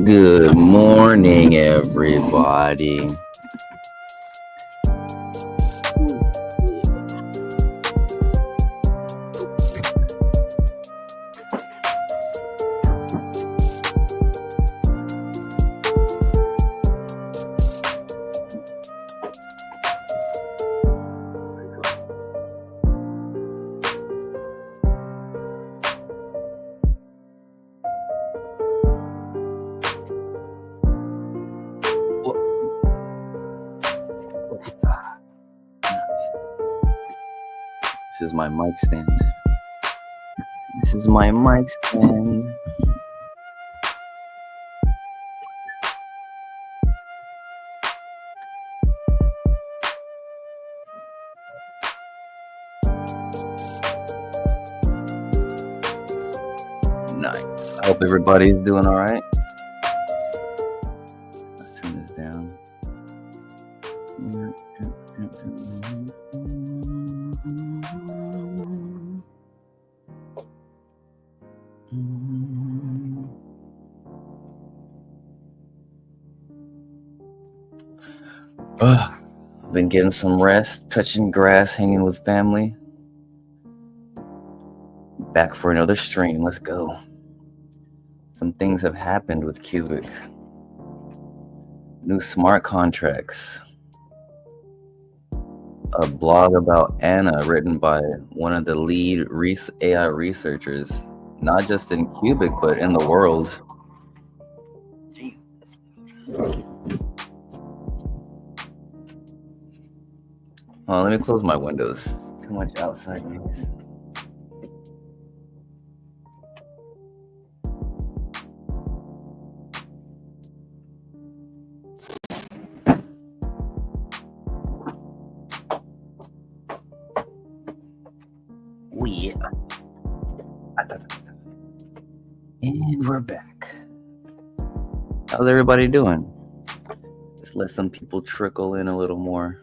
Good morning, everybody. This is my mic stand. This is my mic stand. Nice. I hope everybody's doing all right. Let's turn this down. Been getting some rest, touching grass, hanging with family. Back for another stream. Let's go. Some things have happened with Qubic. New smart contracts. A blog about Anna written by one of the lead AI researchers, not just in Qubic, but in the world. Oh, let me close my windows. Too much outside noise. And we're back. How's everybody doing? Just let some people trickle in a little more.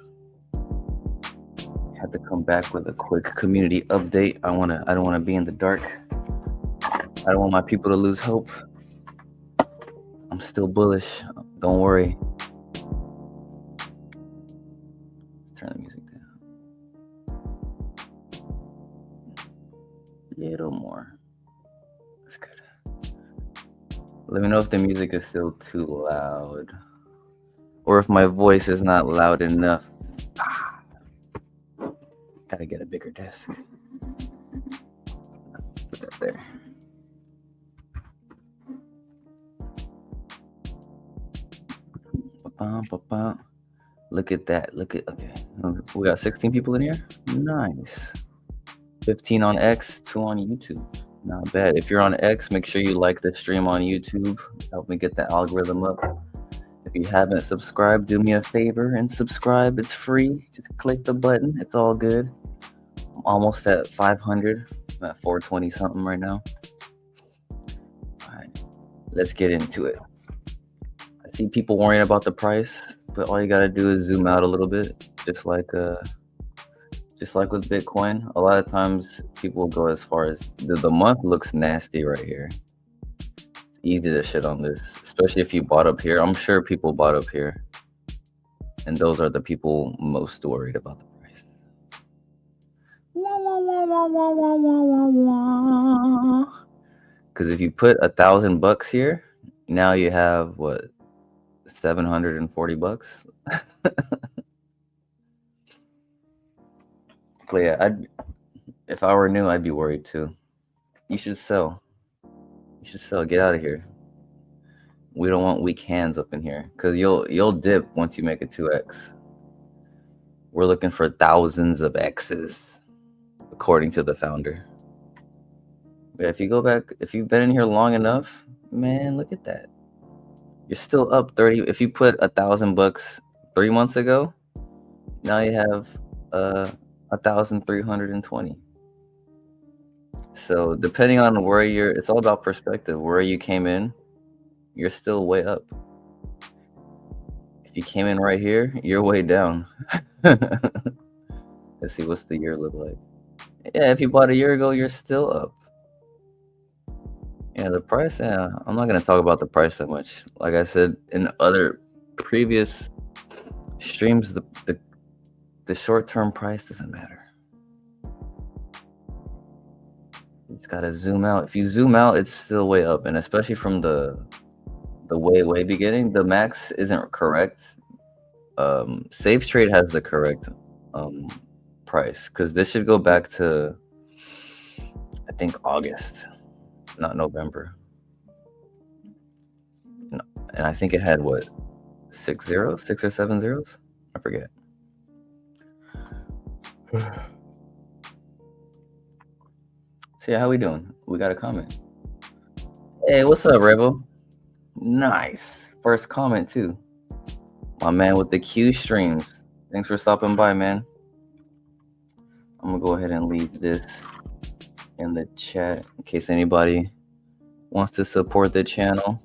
Had to come back with a quick community update. I don't want to be in the dark. I don't want my people to lose hope. I'm still bullish. Don't worry. Let's turn the music down. A little more. That's good. Let me know if the music is still too loud, or if my voice is not loud enough. Gotta get a bigger desk. Put that there. Look at that. Okay. We got 16 people in here. Nice. 15 on X, 2 on YouTube. Not bad. If you're on X, make sure you like the stream on YouTube. Help me get the algorithm up. If you haven't subscribed, do me a favor and subscribe. It's free. Just click the button. It's all good. I'm almost at 500. I'm at 420 something right now. All right, let's get into it. I see people worrying about the price, but all you gotta do is zoom out a little bit, just like with Bitcoin. A lot of times people go as far as the month looks nasty right here. It's easy to shit on this, especially if you bought up here. I'm sure people bought up here, and those are the people most worried about the price. Because if you put $1,000 here, now you have what, $740. But yeah, if I were new, I'd be worried too. You should sell. Get out of here. We don't want weak hands up in here, because you'll dip once you make a 2x. We're looking for thousands of X's, according to the founder. But if you go back, if you've been in here long enough, man, look at that. You're still up 30. If you put $1,000 3 months ago, now you have 1,320. So depending on where it's all about perspective. Where you came in, you're still way up. If you came in right here, you're way down. Let's see, what's the year look like? Yeah, if you bought a year ago, you're still up. Yeah, the price. Yeah, I'm not gonna talk about the price that much. Like I said in other previous streams, the short term price doesn't matter. You just gotta zoom out. If you zoom out, it's still way up, and especially from the way beginning, the max isn't correct. Safe Trade has the correct um price because this should go back to I think August, not November. No, and I think it had what 6 zeros, 6 or 7 zeros. I forget. So yeah, how we doing? We got a comment. Hey, what's up, Revo? Nice. First comment too. My man with the Q streams. Thanks for stopping by, man. I'm gonna go ahead and leave this in the chat in case anybody wants to support the channel.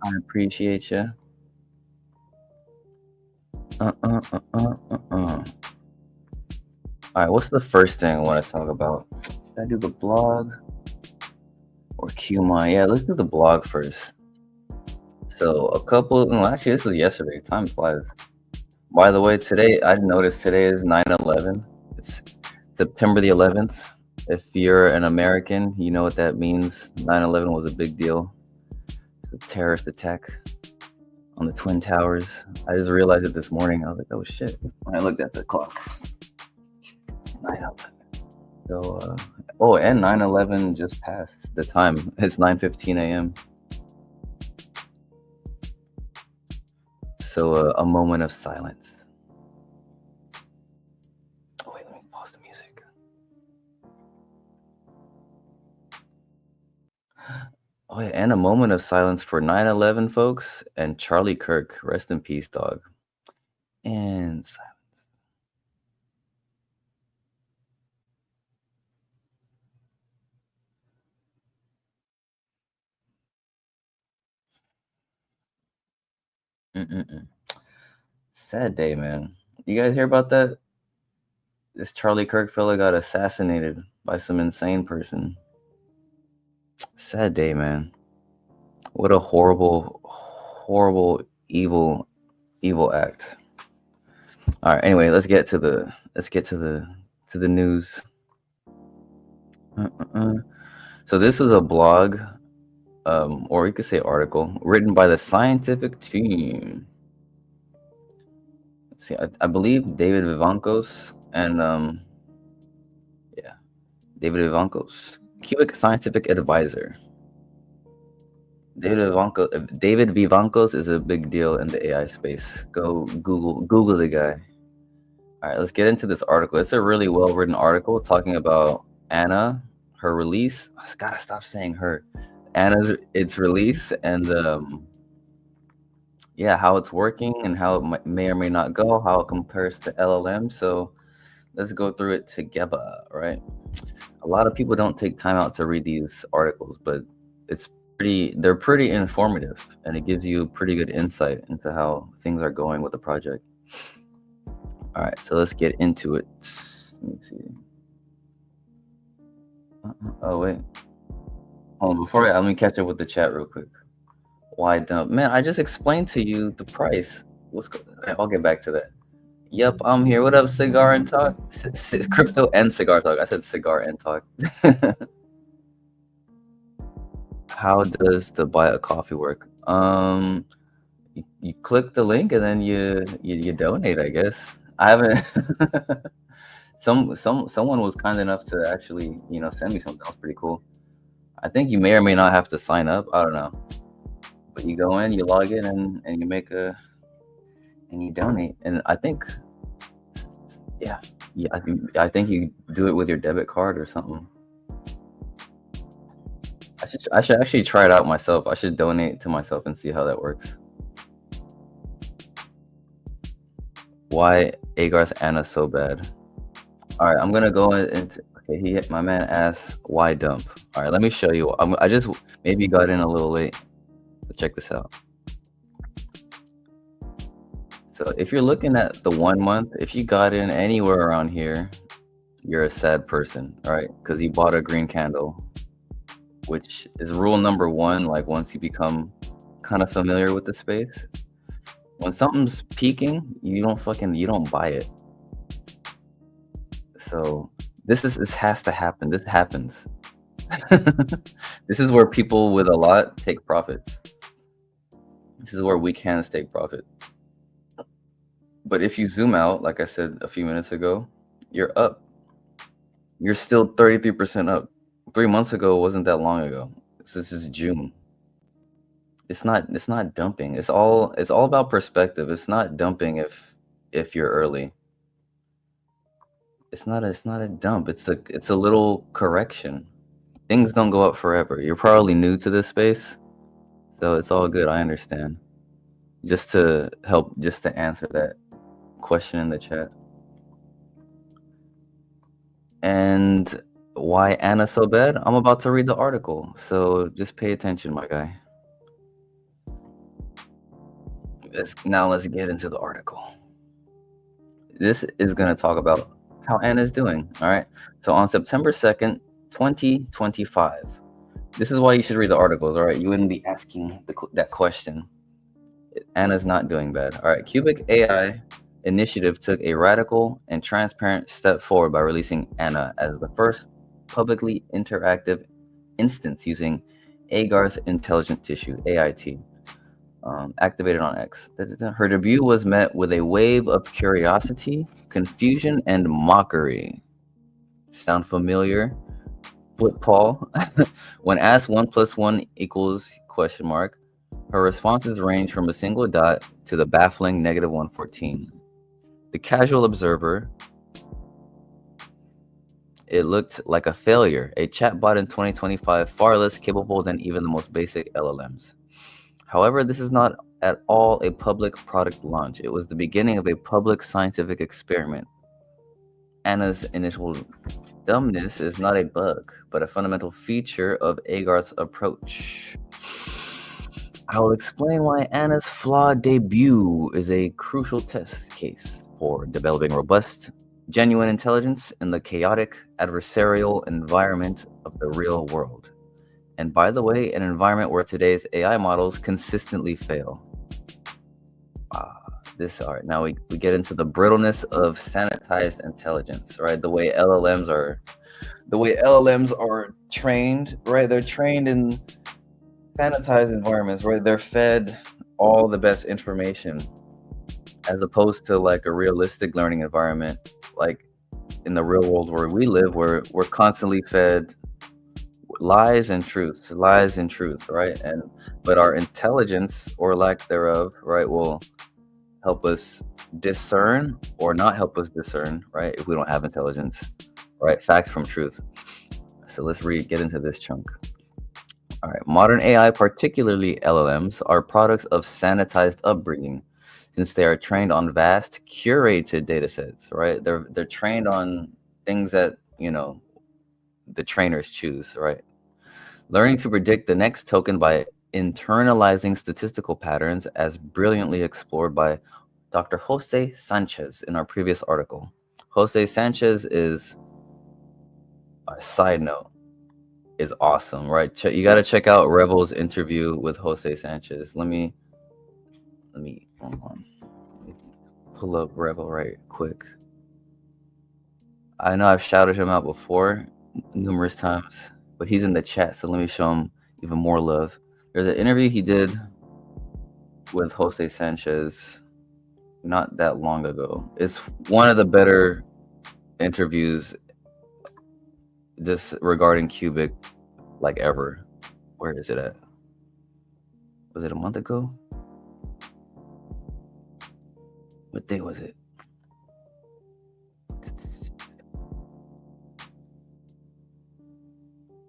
I appreciate you. All right, what's the first thing I want to talk about? Should I do the blog or QMI? Yeah, let's do the blog first. So actually, this was yesterday. Time flies. By the way, today I noticed today is 9/11. It's September the 11th. If you're an American, you know what that means. 9/11 was a big deal. It's a terrorist attack on the Twin Towers. I just realized it this morning. I was like, oh shit. When I looked at the clock. 9/11. So, and 9/11 just passed the time. It's 9:15 a.m. So, a moment of silence. Oh, wait, let me pause the music. Oh, yeah, and a moment of silence for 9/11, folks, and Charlie Kirk. Rest in peace, dog. And silence. Mm-mm-mm. Sad day, man. You guys hear about that? This Charlie Kirk fella got assassinated by some insane person. Sad day, man. What a horrible, horrible, evil act. All right. Anyway, let's get to the news. So this is a blog, or you could say article, written by the scientific team. Let's see, I believe David Vivancos and David Vivancos, Qubic scientific advisor. David Vivancos is a big deal in the AI space. Go Google the guy. All right, let's get into this article. It's a really well-written article talking about Anna, her release. I just gotta stop saying her. Its release and how it's working and how it may or may not go, how it compares to LLM. So let's go through it together, right? A lot of people don't take time out to read these articles, but they're pretty informative, and it gives you pretty good insight into how things are going with the project. All right, so let's get into it. Let me see. Oh wait. Let me catch up with the chat real quick. Why dump? Man, I just explained to you the price. I'll get back to that. Yep, I'm here. What up, Cigar and Talk? Crypto and Cigar Talk. I said Cigar and Talk. How does the buy a coffee work? You click the link and then you donate, I guess. I haven't. Someone was kind enough to actually send me something. That was pretty cool. I think you may or may not have to sign up. I don't know, but you go in, you log in, and you and you donate. And I think, I think you do it with your debit card or something. I should actually try it out myself. I should donate to myself and see how that works. Why Agarth Anna so bad? All right, I'm gonna go into. Okay, my man asked why dump. All right, let me show you. I just maybe got in a little late. So check this out. So if you're looking at the 1 month, if you got in anywhere around here, you're a sad person, right? Because you bought a green candle, which is rule number one. Like once you become kind of familiar with the space, when something's peaking, you don't buy it. So this has to happen. This happens. This is where people with a lot take profits. This is where weak hands take profit. But if you zoom out, like I said a few minutes ago, you're up. You're still 33% up. 3 months ago wasn't that long ago. This is June. It's not dumping. It's all about perspective. It's not dumping if you're early. It's not a dump. It's a little correction. Things don't go up forever. You're probably new to this space, so it's all good. I understand. Just to answer that question in the chat. And why Anna so bad? I'm about to read the article, so just pay attention, my guy. Let's get into the article. This is going to talk about how Anna's doing. All right. So on September 2nd, 2025. This is why you should read the articles. All right. You wouldn't be asking that question. Anna's not doing bad. All right. Qubic AI initiative took a radical and transparent step forward by releasing Anna as the first publicly interactive instance using Agarth Intelligent Tissue, AIT, activated on X. Her debut was met with a wave of curiosity, confusion, and mockery. Sound familiar? Flip Paul. When asked 1 + 1 =? Her responses range from a single dot to the baffling -114. The casual observer, it looked like a failure, a chatbot in 2025 far less capable than even the most basic LLMs. However, this is not at all a public product launch. It was the beginning of a public scientific experiment. Anna's initial dumbness is not a bug, but a fundamental feature of Agarth's approach. I will explain why Anna's flawed debut is a crucial test case for developing robust, genuine intelligence in the chaotic, adversarial environment of the real world. And by the way, an environment where today's AI models consistently fail. All right, now we get into the brittleness of sanitized intelligence, right? The way LLMs are trained, right? They're trained in sanitized environments, right? They're fed all the best information, as opposed to like a realistic learning environment, like in the real world where we live, where we're constantly fed lies and truth, right? But our intelligence, or lack thereof, right, will help us discern or not help us discern, right, if we don't have intelligence, right? Facts from truth. So let's get into this chunk. All right. Modern AI, particularly LLMs, are products of sanitized upbringing, since they are trained on vast, curated data sets, right? They're trained on things that, the trainers choose, right? Learning to predict the next token by internalizing statistical patterns, as brilliantly explored by Dr. Jose Sanchez in our previous article. Jose Sanchez is, a side note, is awesome, right? You got to check out Revel's interview with Jose Sanchez. Let me hold on. Let me pull up Revel right quick. I know I've shouted him out before numerous times, but he's in the chat, so let me show him even more love. There's an interview he did with Jose Sanchez not that long ago. It's one of the better interviews just regarding Qubic, like, ever. Where is it at? Was it a month ago? What day was it?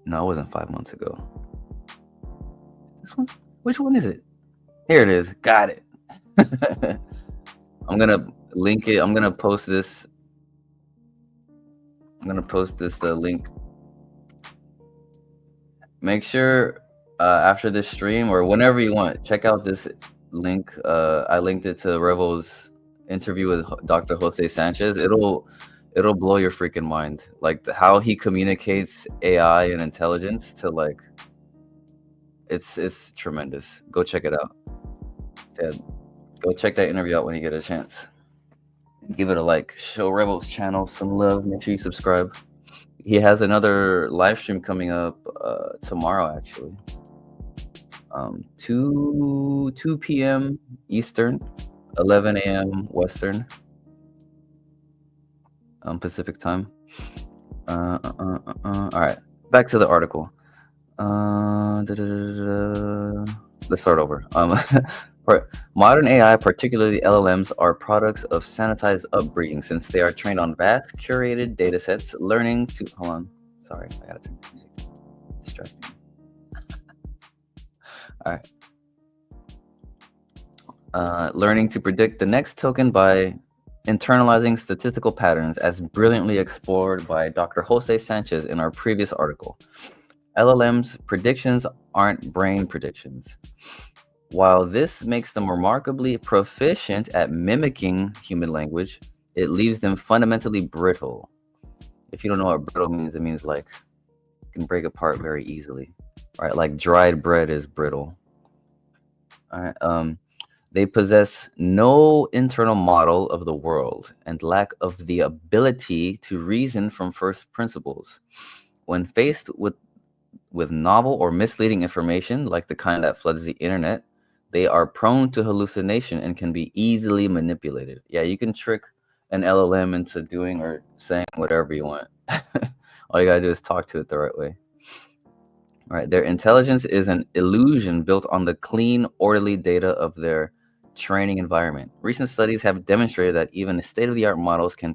No, it wasn't 5 months ago. This one? Which one is it? Here it is. Got it. I'm gonna link it. I'm gonna post this. The link. Make sure after this stream or whenever you want, check out this link. I linked it to Revel's interview with Dr. Jose Sanchez. It'll blow your freaking mind. Like how he communicates AI and intelligence to like it's tremendous. Go check it out. Yeah, go check that interview out when you get a chance. Give it a like. Show Rebels channel some love. Make sure you subscribe. He has another live stream coming up tomorrow actually. 2 p.m. Eastern, 11 a.m. Western, Pacific time. All right, back to the article. Let's start over. Modern AI, particularly LLMs, are products of sanitized upbreeding since they are trained on vast, curated datasets, learning to. Hold on. Sorry, I gotta turn the music. Distract me. All right. Learning to predict the next token by internalizing statistical patterns, as brilliantly explored by Dr. Jose Sanchez in our previous article. LLM's predictions aren't brain predictions. While this makes them remarkably proficient at mimicking human language, it leaves them fundamentally brittle. If you don't know what brittle means, it means like you can break apart very easily, right? Like dried bread is brittle. All right. They possess no internal model of the world and lack of the ability to reason from first principles. When faced with novel or misleading information, like the kind that floods the internet, they are prone to hallucination and can be easily manipulated. Yeah, you can trick an LLM into doing or saying whatever you want. All you gotta do is talk to it the right way. All right, their intelligence is an illusion built on the clean, orderly data of their training environment. Recent studies have demonstrated that even state-of-the-art models can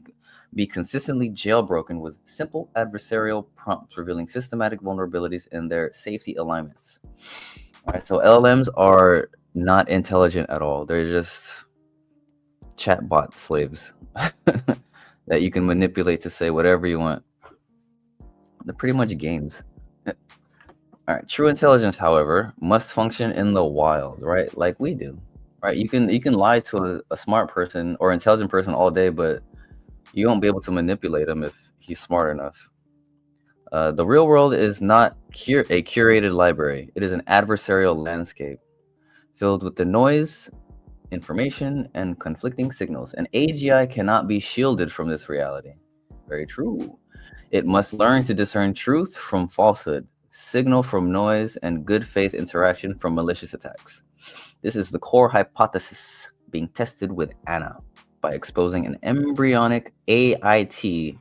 be consistently jailbroken with simple adversarial prompts revealing systematic vulnerabilities in their safety alignments. All right, so LLMs are not intelligent at all. They're just chatbot slaves that you can manipulate to say whatever you want. They're pretty much games. All right, true intelligence, however, must function in the wild, right? Like we do, right? You can lie to a smart person or intelligent person all day, but you won't be able to manipulate him if he's smart enough. The real world is not a curated library. It is an adversarial landscape filled with the noise, information, and conflicting signals. An AGI cannot be shielded from this reality. Very true. It must learn to discern truth from falsehood, signal from noise, and good faith interaction from malicious attacks. This is the core hypothesis being tested with Anna by exposing an embryonic AIT,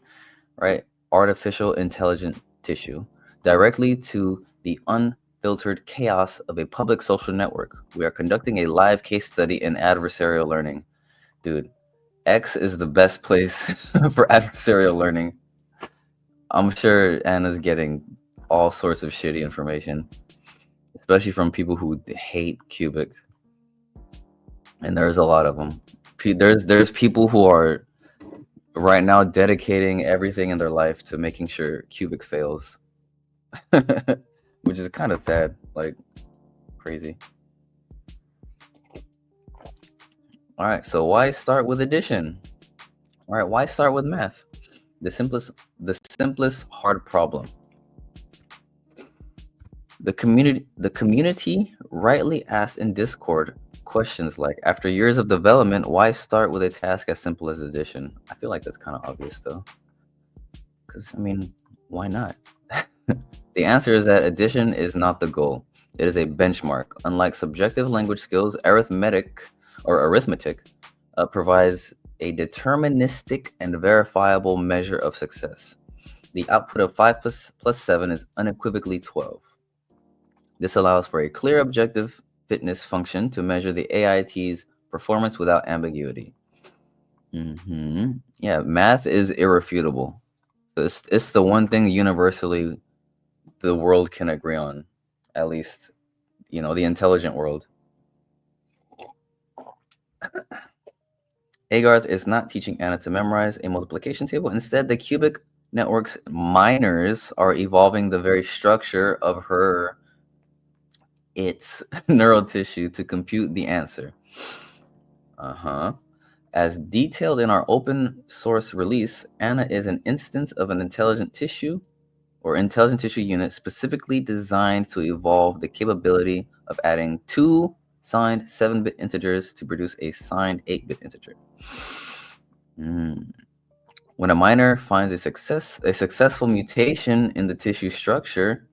right, artificial intelligent tissue, directly to the unfiltered chaos of a public social network. We are conducting a live case study in adversarial learning. Dude, X is the best place for adversarial learning. I'm sure Anna's getting all sorts of shitty information, especially from people who hate Qubic. And there's a lot of them. There's people who are right now dedicating everything in their life to making sure Qubic fails, which is kind of sad, like crazy. All right, so why start with addition? All right, why start with math? The simplest hard problem. The community rightly asked in Discord questions like, after years of development, why start with a task as simple as addition? I feel like that's kind of obvious though, because I mean, why not? The answer is that addition is not the goal. It is a benchmark. Unlike subjective language skills, arithmetic provides a deterministic and verifiable measure of success. The output of 5 plus 7 is unequivocally 12. This allows for a clear objective fitness function to measure the AIT's performance without ambiguity. Yeah, math is irrefutable. It's the one thing universally the world can agree on, at least, the intelligent world. Agarth is not teaching Anna to memorize a multiplication table. Instead, the Qubic network's miners are evolving the very structure of its neural tissue to compute the answer. As detailed in our open source release, Anna is an instance of an intelligent tissue unit specifically designed to evolve the capability of adding two signed 7-bit integers to produce a signed 8-bit integer. When a miner finds a successful mutation in the tissue structure,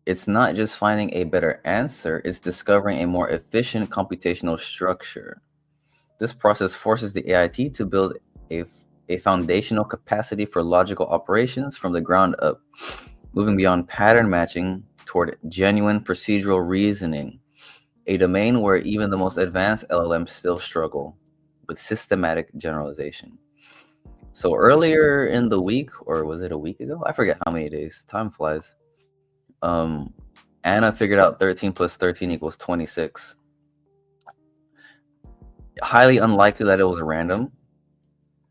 it's not just finding a better answer, it's discovering a more efficient computational structure. This process forces the AIT to build a foundational capacity for logical operations from the ground up, moving beyond pattern matching toward genuine procedural reasoning, a domain where even the most advanced LLMs still struggle with systematic generalization. So earlier in the week, or was it a week ago? I forget how many days. Time flies. Anna figured out 13 plus 13 equals 26. Highly unlikely that it was random,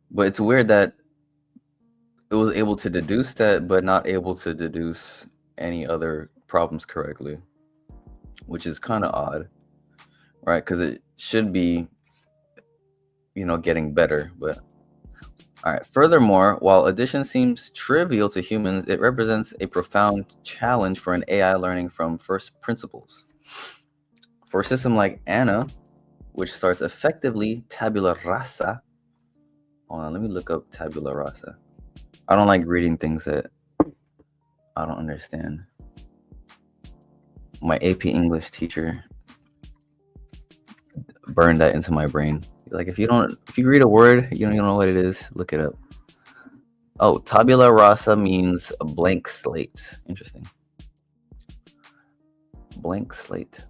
but it's weird that it was able to deduce that, but not able to deduce any other problems correctly, which is kind of odd, right? Because it should be, getting better, but all right. Furthermore, while addition seems trivial to humans, it represents a profound challenge for an AI learning from first principles. For a system like Anna, which starts effectively tabula rasa. Hold on, let me look up tabula rasa. I don't like reading things that I don't understand. My AP English teacher burned that into my brain. Like, if you read a word, you don't know what it is, look it up. Oh, tabula rasa means a blank slate. Interesting. Blank slate.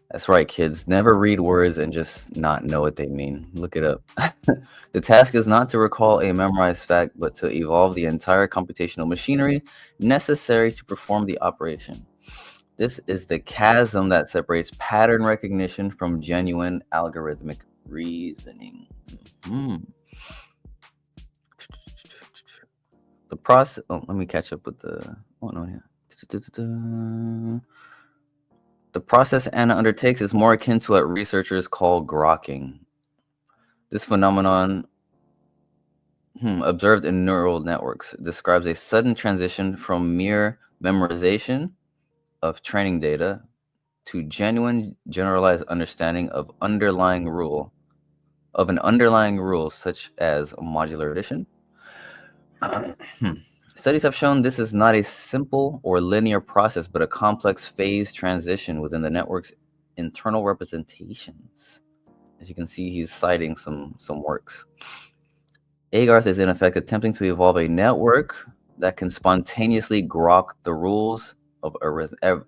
That's right, kids. Never read words and just not know what they mean. Look it up. The task is not to recall a memorized fact, but to evolve the entire computational machinery necessary to perform the operation. This is the chasm that separates pattern recognition from genuine algorithmic reasoning. The process. Oh, let me catch up with the. Oh no, yeah. The process Anna undertakes is more akin to what researchers call grokking. This phenomenon, observed in neural networks, describes a sudden transition from mere memorization of training data to genuine generalized understanding of an underlying rule, such as modular addition. Studies have shown this is not a simple or linear process, but a complex phase transition within the network's internal representations. As you can see, he's citing some works. Agarth is in effect attempting to evolve a network that can spontaneously grok the rules of arithmetic.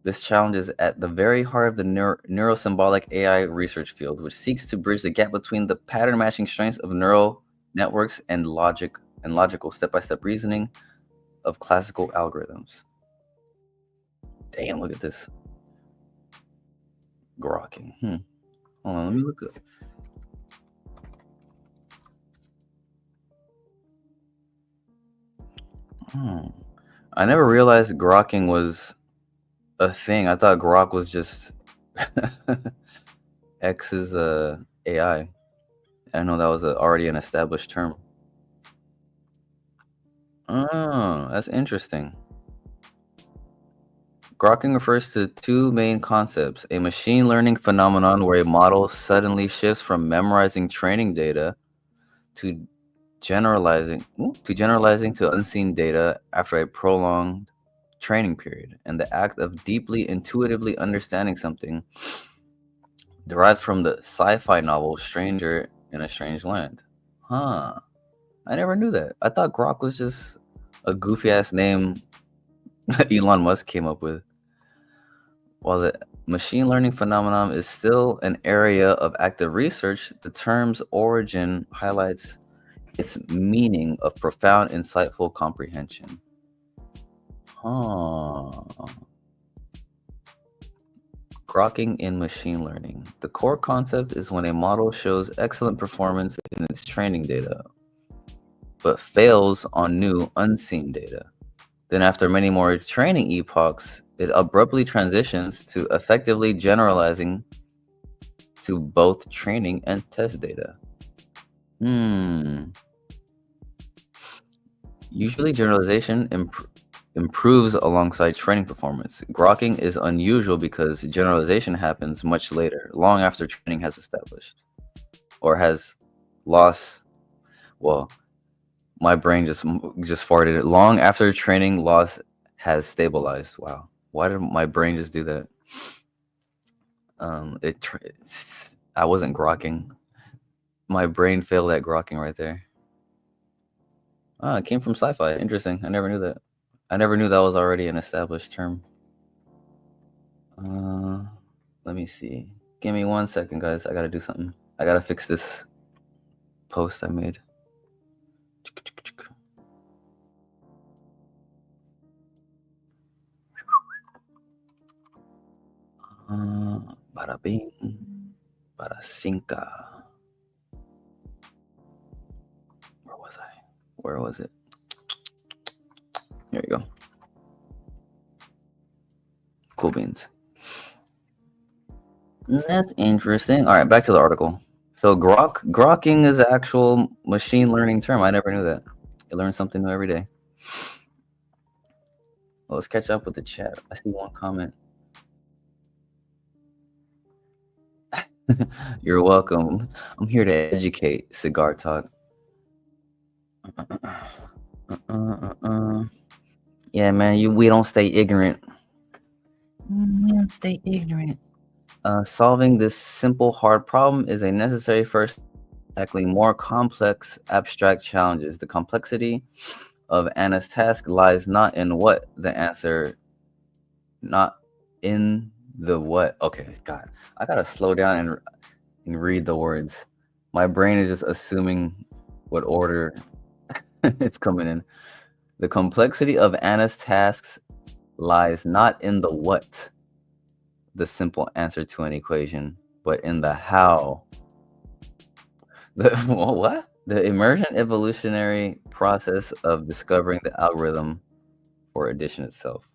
This challenge is at the very heart of the neurosymbolic AI research field, which seeks to bridge the gap between the pattern matching strengths of neural networks and logical step-by-step reasoning of classical algorithms. Damn, look at this. Grokking. Hold on, let me look up. I never realized grokking was a thing. I thought grok was just X's AI. I know that was already an established term. Oh, that's interesting. Grokking refers to two main concepts: a machine learning phenomenon where a model suddenly shifts from memorizing training data to generalizing to unseen data after a prolonged training period, and the act of deeply intuitively understanding something derived from the sci-fi novel Stranger in a Strange Land. I never knew that. I thought grok was just a goofy ass name Elon Musk came up with. While the machine learning phenomenon is still an area of active research, the term's origin highlights its meaning of profound, insightful comprehension. Grokking in machine learning. The core concept is when a model shows excellent performance in its training data, but fails on new, unseen data. Then, after many more training epochs, it abruptly transitions to effectively generalizing to both training and test data. Hmm. Usually, generalization improves alongside training performance. Grokking is unusual because generalization happens much later, long after training has established or has lost. Well, my brain just farted. Long after training loss has stabilized. Wow, why did my brain just do that? It. I wasn't grokking. My brain failed at grokking right there. Ah, it came from sci-fi. Interesting. I never knew that. I never knew that was already an established term. Uh, let me see. Give me 1 second, guys. I gotta do something. I gotta fix this post I made. Bada bing, bada cinca. Where was I? Where was it? Here you go. Cool beans. That's interesting. All right, back to the article. So grokking is an actual machine learning term. I never knew that. You learn something new every day. Well, let's catch up with the chat. I see one comment. You're welcome. I'm here to educate. Cigar talk. Yeah, man. We don't stay ignorant. We don't stay ignorant. Solving this simple, hard problem is a necessary first tackling more complex, abstract challenges. The complexity of Anna's task lies not in what the answer, not in the what. Okay, God, I gotta slow down and read the words. My brain is just assuming what order it's coming in. The complexity of Anna's tasks lies not in the what, the simple answer to an equation, but in the how. What? The emergent evolutionary process of discovering the algorithm for addition itself.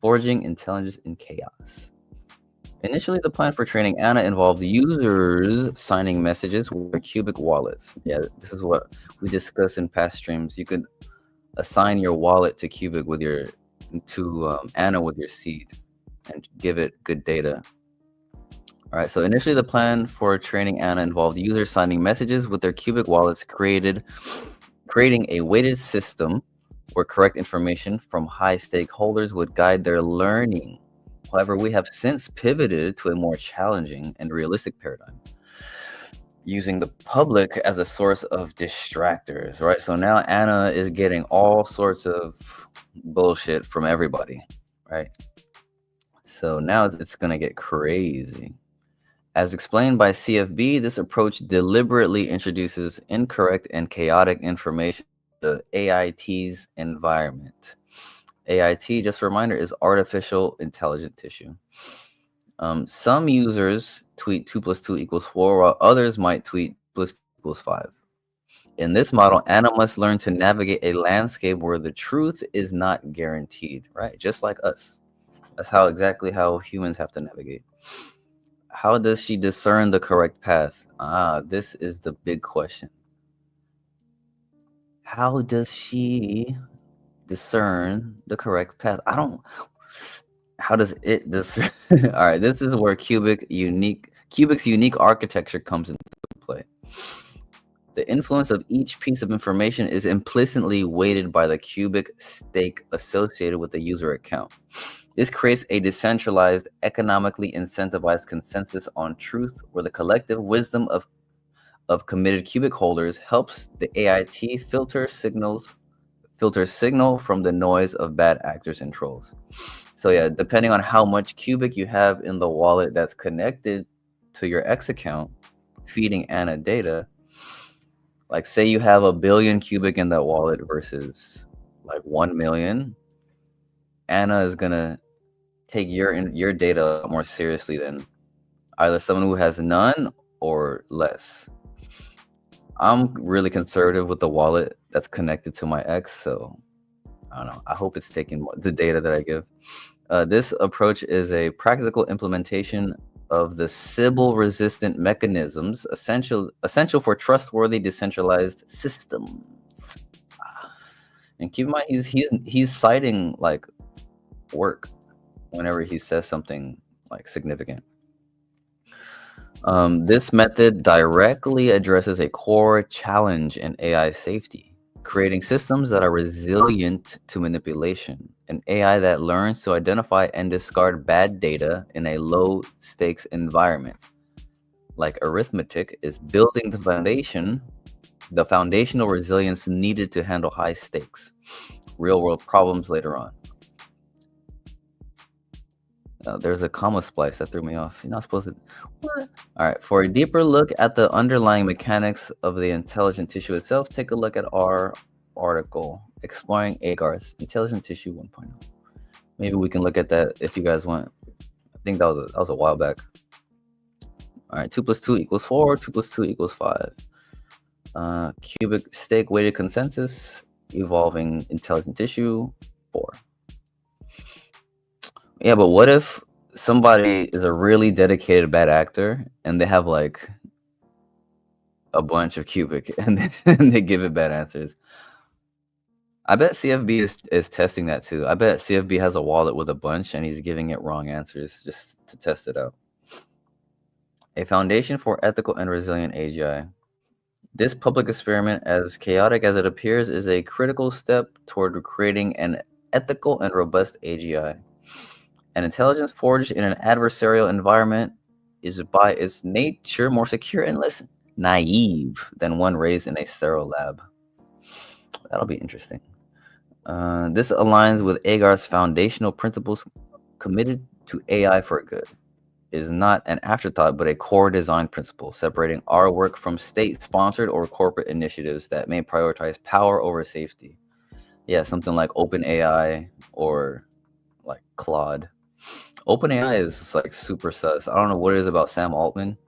Forging intelligence in chaos. Initially, the plan for training Anna involved users signing messages with their Qubic wallets. Yeah, this is what we discussed in past streams. You could assign your wallet to Qubic with your Anna with your seed and give it good data. All right, so initially the plan for training Anna involved users signing messages with their Qubic wallets, creating a weighted system where correct information from high stakeholders would guide their learning. However, we have since pivoted to a more challenging and realistic paradigm, using the public as a source of distractors, right? So now Anna is getting all sorts of bullshit from everybody, right? So now it's going to get crazy. As explained by CFB, this approach deliberately introduces incorrect and chaotic information to AIT's environment. AIT, just a reminder, is artificial intelligent tissue. Some users tweet 2 + 2 = 4, while others might tweet 2 + 2 = 5. In this model, Anna must learn to navigate a landscape where the truth is not guaranteed, right? Just like us. That's exactly how humans have to navigate. How does she discern the correct path? This is the big question. How does she discern the correct path? How does it discern? All right, this is where Qubic's unique architecture comes into play. The influence of each piece of information is implicitly weighted by the Qubic stake associated with the user account. This creates a decentralized, economically incentivized consensus on truth, where the collective wisdom of committed Qubic holders helps the AIT filter signal from the noise of bad actors and trolls. So yeah, depending on how much Qubic you have in the wallet that's connected to your X account, feeding Anna data, like say you have 1 billion Qubic in that wallet versus like 1 million, Anna is gonna take your data a lot more seriously than either someone who has none or less. I'm really conservative with the wallet that's connected to my X, so I don't know. I hope it's taking the data that I give. This approach is a practical implementation of the Sybil-resistant mechanisms essential for trustworthy decentralized systems. And keep in mind, he's citing like work whenever he says something like significant. This method directly addresses a core challenge in AI safety, creating systems that are resilient to manipulation. An AI that learns to identify and discard bad data in a low stakes environment, like arithmetic, is building the foundational resilience needed to handle high stakes, real world problems later on. There's a comma splice that threw me off. You're not supposed to. What? All right. For a deeper look at the underlying mechanics of the intelligent tissue itself, take a look at our article exploring Agarth's Intelligent Tissue 1.0. Maybe we can look at that if you guys want. I think that was a while back. All right. 2 + 2 = 4. 2 + 2 = 5. Qubic stake weighted consensus evolving intelligent tissue 4. Yeah, but what if somebody is a really dedicated bad actor and they have like a bunch of Qubic and they give it bad answers? I bet CFB is testing that too. I bet CFB has a wallet with a bunch and he's giving it wrong answers just to test it out. A foundation for ethical and resilient AGI. This public experiment, as chaotic as it appears, is a critical step toward creating an ethical and robust AGI. An intelligence forged in an adversarial environment is by its nature more secure and less naive than one raised in a sterile lab. That'll be interesting. This aligns with Agarth's foundational principles committed to AI for good. It is not an afterthought, but a core design principle, separating our work from state-sponsored or corporate initiatives that may prioritize power over safety. Yeah, something like OpenAI or like Claude. OpenAI is like super sus. I don't know what it is about Sam Altman.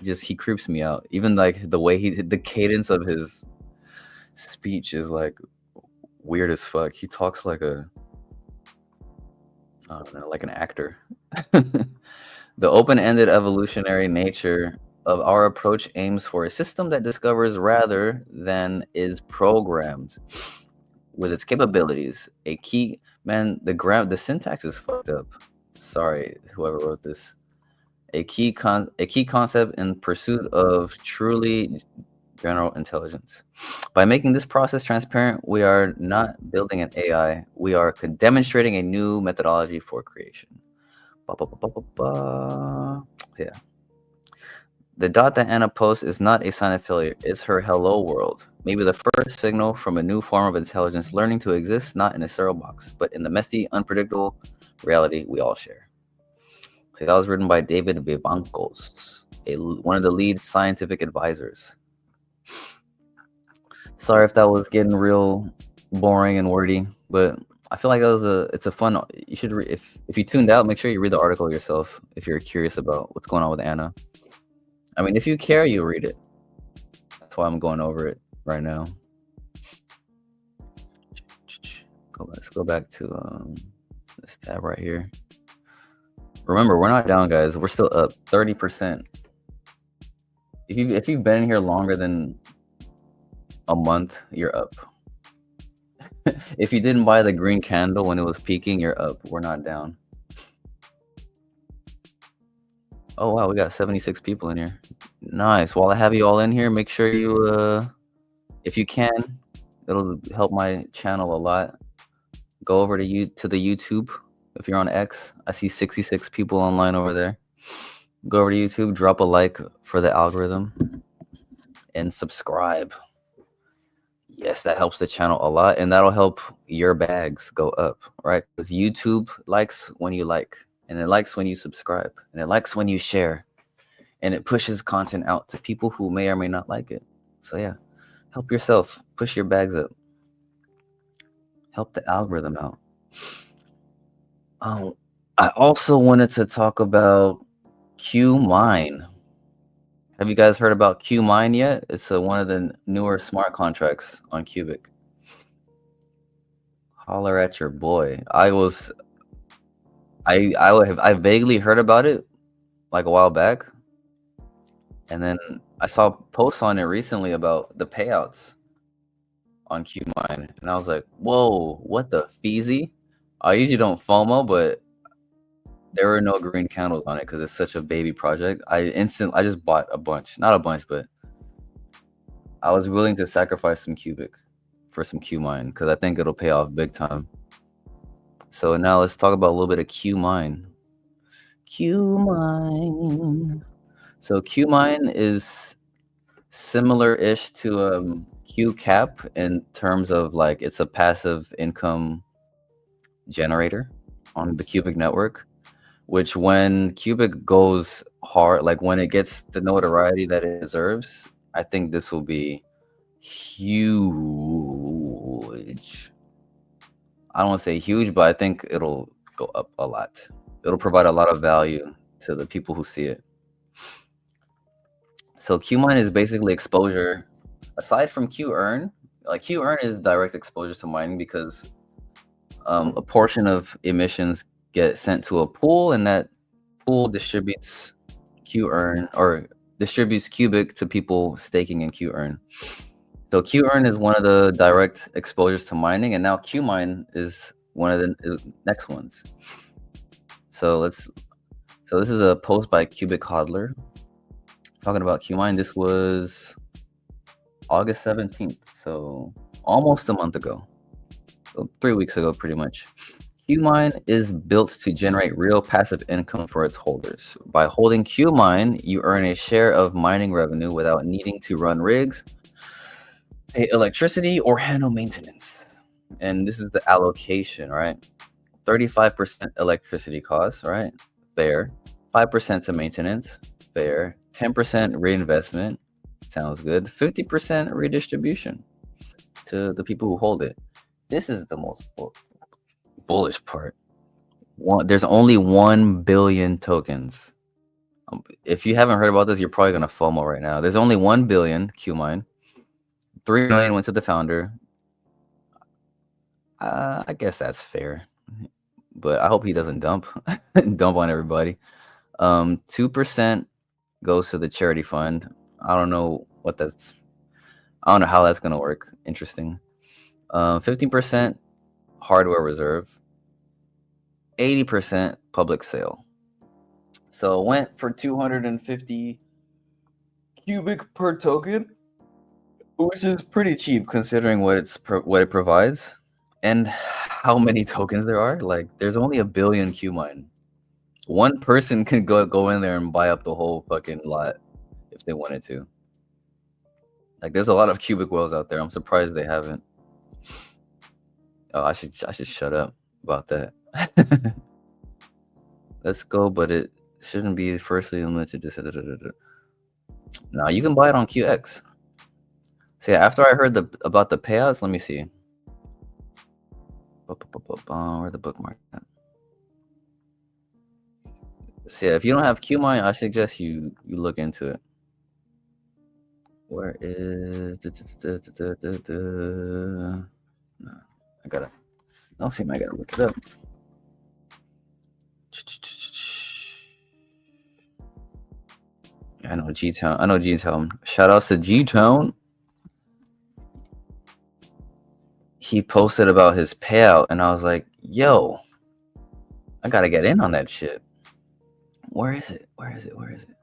He creeps me out. Even like the way the cadence of his speech is like weird as fuck. He talks like I don't know, like an actor. The open-ended evolutionary nature of our approach aims for a system that discovers rather than is programmed with its capabilities. A key the syntax is fucked up. Sorry, whoever wrote this. A key concept in pursuit of truly general intelligence. By making this process transparent, we are not building an AI. We are demonstrating a new methodology for creation. Yeah. The dot that Anna posts is not a sign of failure. It's her hello world. Maybe the first signal from a new form of intelligence learning to exist not in a sterile box, but in the messy, unpredictable reality we all share. So that was written by David Vivancos, one of the lead scientific advisors. Sorry if that was getting real boring and wordy, but I feel like it's a fun. You should if you tuned out, make sure you read the article yourself if you're curious about what's going on with Anna. I mean, if you care, you read it. That's why I'm going over it right now. Let's go back to this tab right here. Remember, we're not down, guys. We're still up 30%. If you've been in here longer than a month, you're up. If you didn't buy the green candle when it was peaking, you're up. We're not down. Oh wow, we got 76 people in here. Nice. While I have you all in here, make sure you if you can, it'll help my channel a lot. Go over to the YouTube if you're on X. I see 66 people online over there. Go over to YouTube, drop a like for the algorithm, and subscribe. Yes, that helps the channel a lot, and that'll help your bags go up, right? Because YouTube likes when you like, and it likes when you subscribe, and it likes when you share, and it pushes content out to people who may or may not like it. So yeah, help yourself, push your bags up, help the algorithm out. I also wanted to talk about QMine. Have you guys heard about Qmine yet? It's one of the newer smart contracts on Qubic. Holler at your boy. I vaguely heard about it like a while back, and then I saw posts on it recently about the payouts on Qmine, and I was like, "Whoa, what the feezy?" I usually don't FOMO, but there were no green candles on it because it's such a baby project. I just bought a bunch, not a bunch, but I was willing to sacrifice some Qubic for some Qmine because I think it'll pay off big time. So now let's talk about a little bit of Qmine. Qmine. So Qmine is similar-ish to QCap in terms of like it's a passive income generator on the Qubic network, which when Qubic goes hard, like when it gets the notoriety that it deserves, I think this will be huge. I don't want to say huge, but I think it'll go up a lot. It'll provide a lot of value to the people who see it. So Qmine is basically exposure. Aside from Qearn, like Qearn is direct exposure to mining because a portion of emissions get sent to a pool, and that pool distributes Qearn or distributes Qubic to people staking in Qearn. So Qearn is one of the direct exposures to mining, and now Qmine is one of the next ones. So this is a post by Qubic Hodler talking about Qmine. This was August 17th, so almost a month ago. So 3 weeks ago, pretty much. Qmine is built to generate real passive income for its holders. By holding Qmine, you earn a share of mining revenue without needing to run rigs, pay electricity, or handle maintenance. And this is the allocation, right? 35% electricity costs, right? Fair. 5% to maintenance, fair. 10% reinvestment, sounds good. 50% redistribution to the people who hold it. This is the most bullish part. There's only 1 billion tokens. If you haven't heard about this, you're probably gonna FOMO right now. There's only 1 billion Qmine. 3 million went to the founder. I guess that's fair, but I hope he doesn't dump on everybody. 2% goes to the charity fund. I don't know how that's gonna work. Interesting. 15% hardware reserve. 80% public sale. So it went for 250 Qubic per token, which is pretty cheap considering what it provides and how many tokens there are. Like, there's only 1 billion Qmine. One person can go in there and buy up the whole fucking lot if they wanted to. Like, there's a lot of Qubic whales out there. I'm surprised they haven't. Oh, I should shut up about that. Let's go, but it shouldn't be firstly limited to. Now you can buy it on QX. So yeah, after I heard about the payouts, let me see. Where the bookmark at? So yeah, if you don't have Qmine, I suggest you look into it. Where is no, I gotta. Don't see me. I gotta look it up. I know G-Town. I know G-Town. Shout outs to G-Town. He posted about his payout, and I was like, yo, I gotta get in on that shit. Where is it? Where is it? Where is it?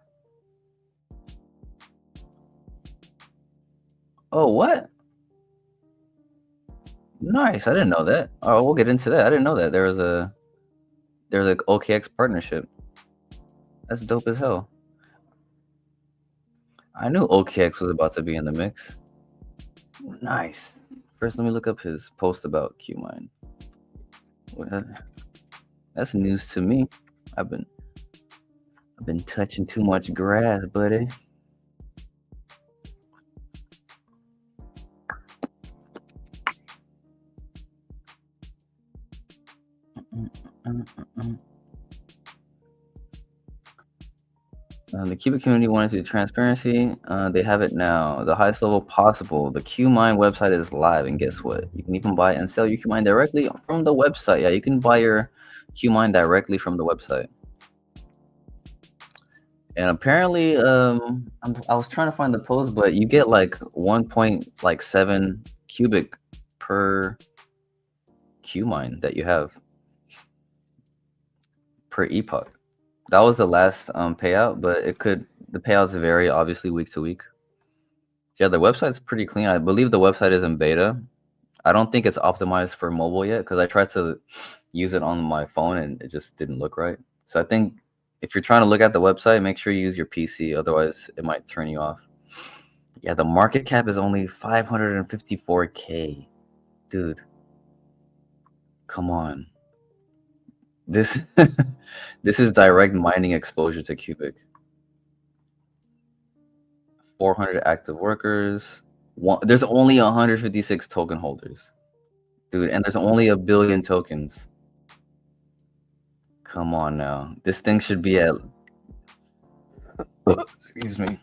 Oh, what? Nice. I didn't know that. Oh, we'll get into that. I didn't know that. There's an OKX partnership. That's dope as hell. I knew OKX was about to be in the mix. Nice. First, let me look up his post about Qmine. That's news to me. I've been touching too much grass, buddy. The Qubic community wanted to do transparency. They have it now. The highest level possible. The QMine website is live, and guess what? You can even buy and sell your QMine directly from the website. Yeah, you can buy your QMine directly from the website. And apparently, I was trying to find the post, but you get like 1.7 cubic per QMine that you have per epoch. That was the last payout, but the payouts vary obviously week to week. Yeah, the website's pretty clean. I believe the website is in beta. I don't think it's optimized for mobile yet because I tried to use it on my phone and it just didn't look right. So I think if you're trying to look at the website, make sure you use your PC. Otherwise, it might turn you off. Yeah, the market cap is only 554K. Dude, come on. This this is direct mining exposure to Qubic. 400 active workers. There's only 156 token holders. Dude, and there's only 1 billion tokens. Come on now. This thing should be at excuse me.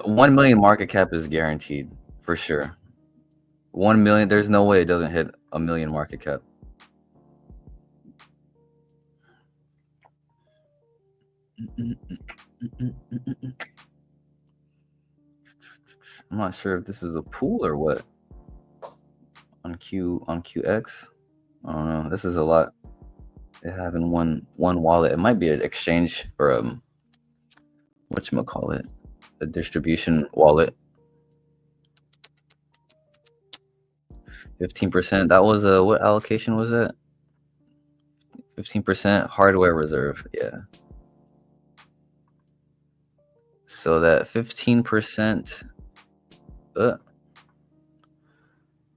1 million market cap is guaranteed for sure. 1 million, there's no way it doesn't hit 1 million market cap. I'm not sure if this is a pool or what. On QX. I don't know. This is a lot. They have in one wallet. It might be an exchange or whatchamacallit, a distribution wallet. 15%. That was what allocation was that? 15% hardware reserve. Yeah. So that 15%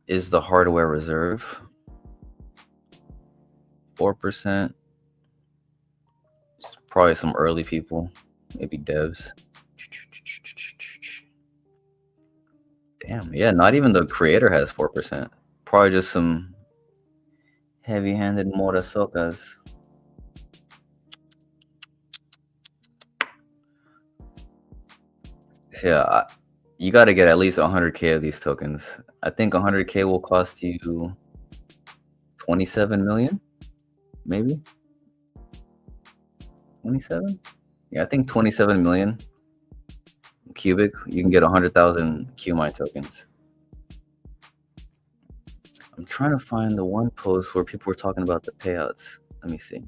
is the hardware reserve. 4%. Probably some early people, maybe devs. Damn, yeah, not even the creator has 4%. Probably just some heavy-handed morasokas. Yeah, you got to get at least 100K of these tokens. I think 100K will cost you 27 million, maybe 27. Yeah, I think 27 million Qubic. You can get 100,000 QMine tokens. I'm trying to find the one post where people were talking about the payouts. Let me see.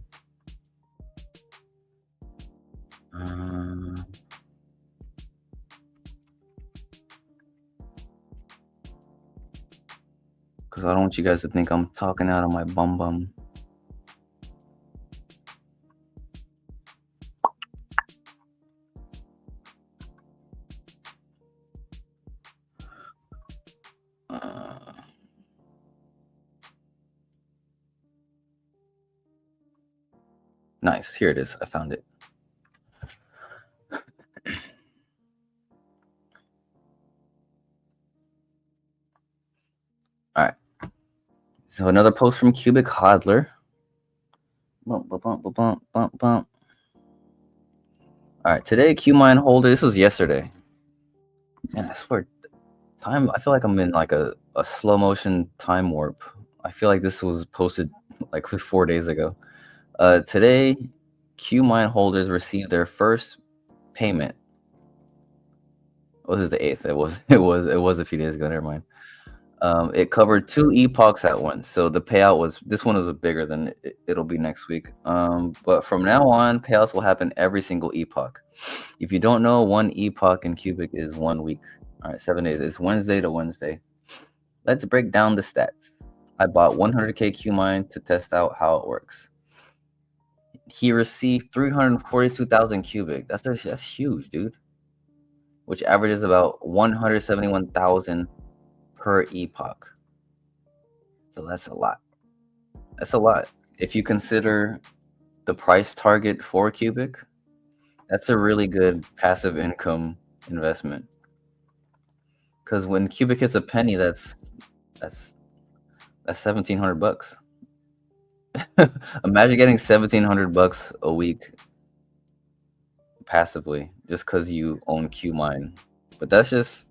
Because I don't want you guys to think I'm talking out of my bum. Nice. Here it is. I found it. All right. So another post from Qubic Hodler. Bump. All right. Today, QMine holder. This was yesterday. Man, I swear, time. I feel like I'm in like a slow motion time warp. I feel like this was posted like 4 days ago. Today, QMine holders received their first payment. Oh, this is the 8th. It was a few days ago. Never mind. It covered 2 epochs at once. So the payout this one was bigger than it'll be next week. But from now on, payouts will happen every single epoch. If you don't know, 1 epoch in Qubic is 1 week. All right, 7 days. It's Wednesday to Wednesday. Let's break down the stats. I bought 100K QMine to test out how it works. He received 342,000 Qubic. That's huge, dude. Which averages about 171,000 per epoch. So that's a lot. That's a lot. If you consider the price target for Qubic, that's a really good passive income investment. Because when Qubic hits a penny, that's $1,700. Imagine getting $1,700 a week. passively just because you own Qmine. But that's just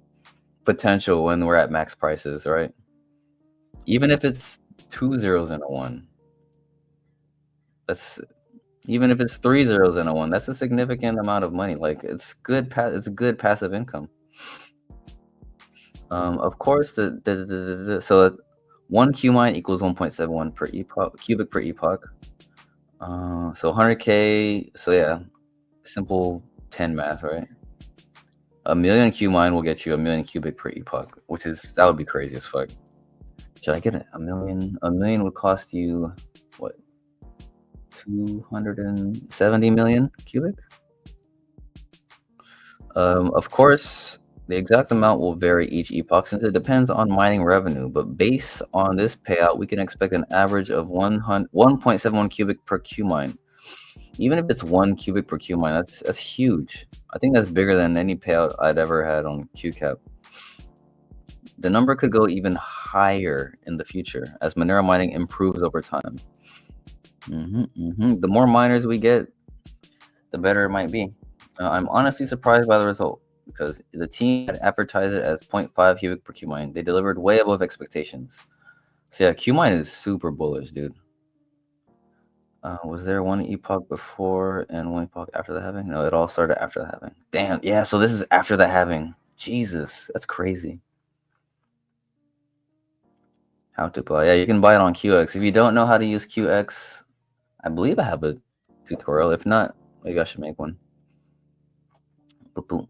potential when we're at max prices, right? Even if it's 2 zeros and a one, that's even if it's 3 zeros and a one, that's a significant amount of money. Like it's good. It's good passive income. Of course, so one Qmine equals 1.71 per epoch, cubic per epoch. So 100K. So yeah, simple 10 math, right? A million Qmine will get you a million cubic per epoch, that would be crazy as fuck. Should I get a million? A million would cost you what? 270 million cubic? Of course, the exact amount will vary each epoch since it depends on mining revenue, but based on this payout, we can expect an average of 1.71 cubic per Qmine. Even if it's 1 cubic per Qmine, that's huge. I think that's bigger than any payout I'd ever had on QCap. The number could go even higher in the future as Monero mining improves over time. The more miners we get, the better it might be. I'm honestly surprised by the result because the team had advertised it as 0.5 cubic per Qmine. They delivered way above expectations. So yeah, Qmine is super bullish, dude. Was there one epoch before and one epoch after the halving? No, it all started after the halving. Damn, yeah, so this is after the halving. Jesus, that's crazy. How to buy? Yeah, you can buy it on QX. If you don't know how to use QX, I believe I have a tutorial. If not, maybe I should make one. Boop, boop.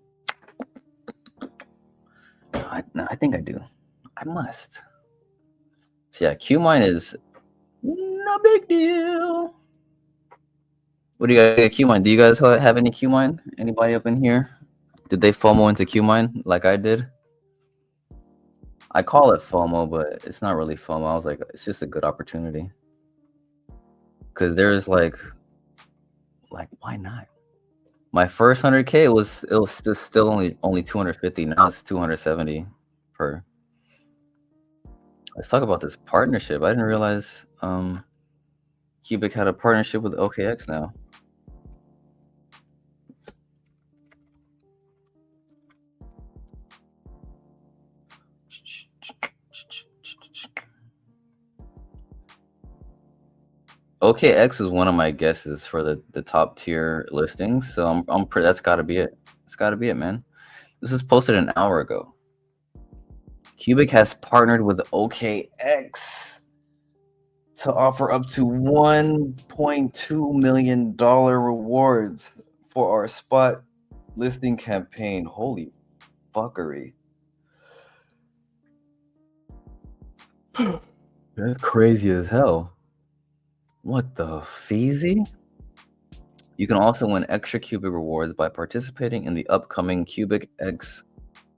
No, I think I do. I must. So yeah, Qmine is no big deal. What do you guys get Qmine? Do you guys have any Qmine? Anybody up in here? Did they FOMO into Qmine like I did? I call it FOMO, but it's not really FOMO. I was like, it's just a good opportunity. Because there's like, why not? My first 100K it was still only 250. Now it's 270 per. Let's talk about this partnership. I didn't realize Qubic had a partnership with OKX now. OKX is one of my guesses for the top tier listings, so that's got to be it. It's got to be it, man. This was posted an hour ago. Qubic has partnered with OKX to offer up to $1.2 million rewards for our spot listing campaign. Holy fuckery. That's crazy as hell. What the feezy? You can also win extra Qubic rewards by participating in the upcoming Qubic X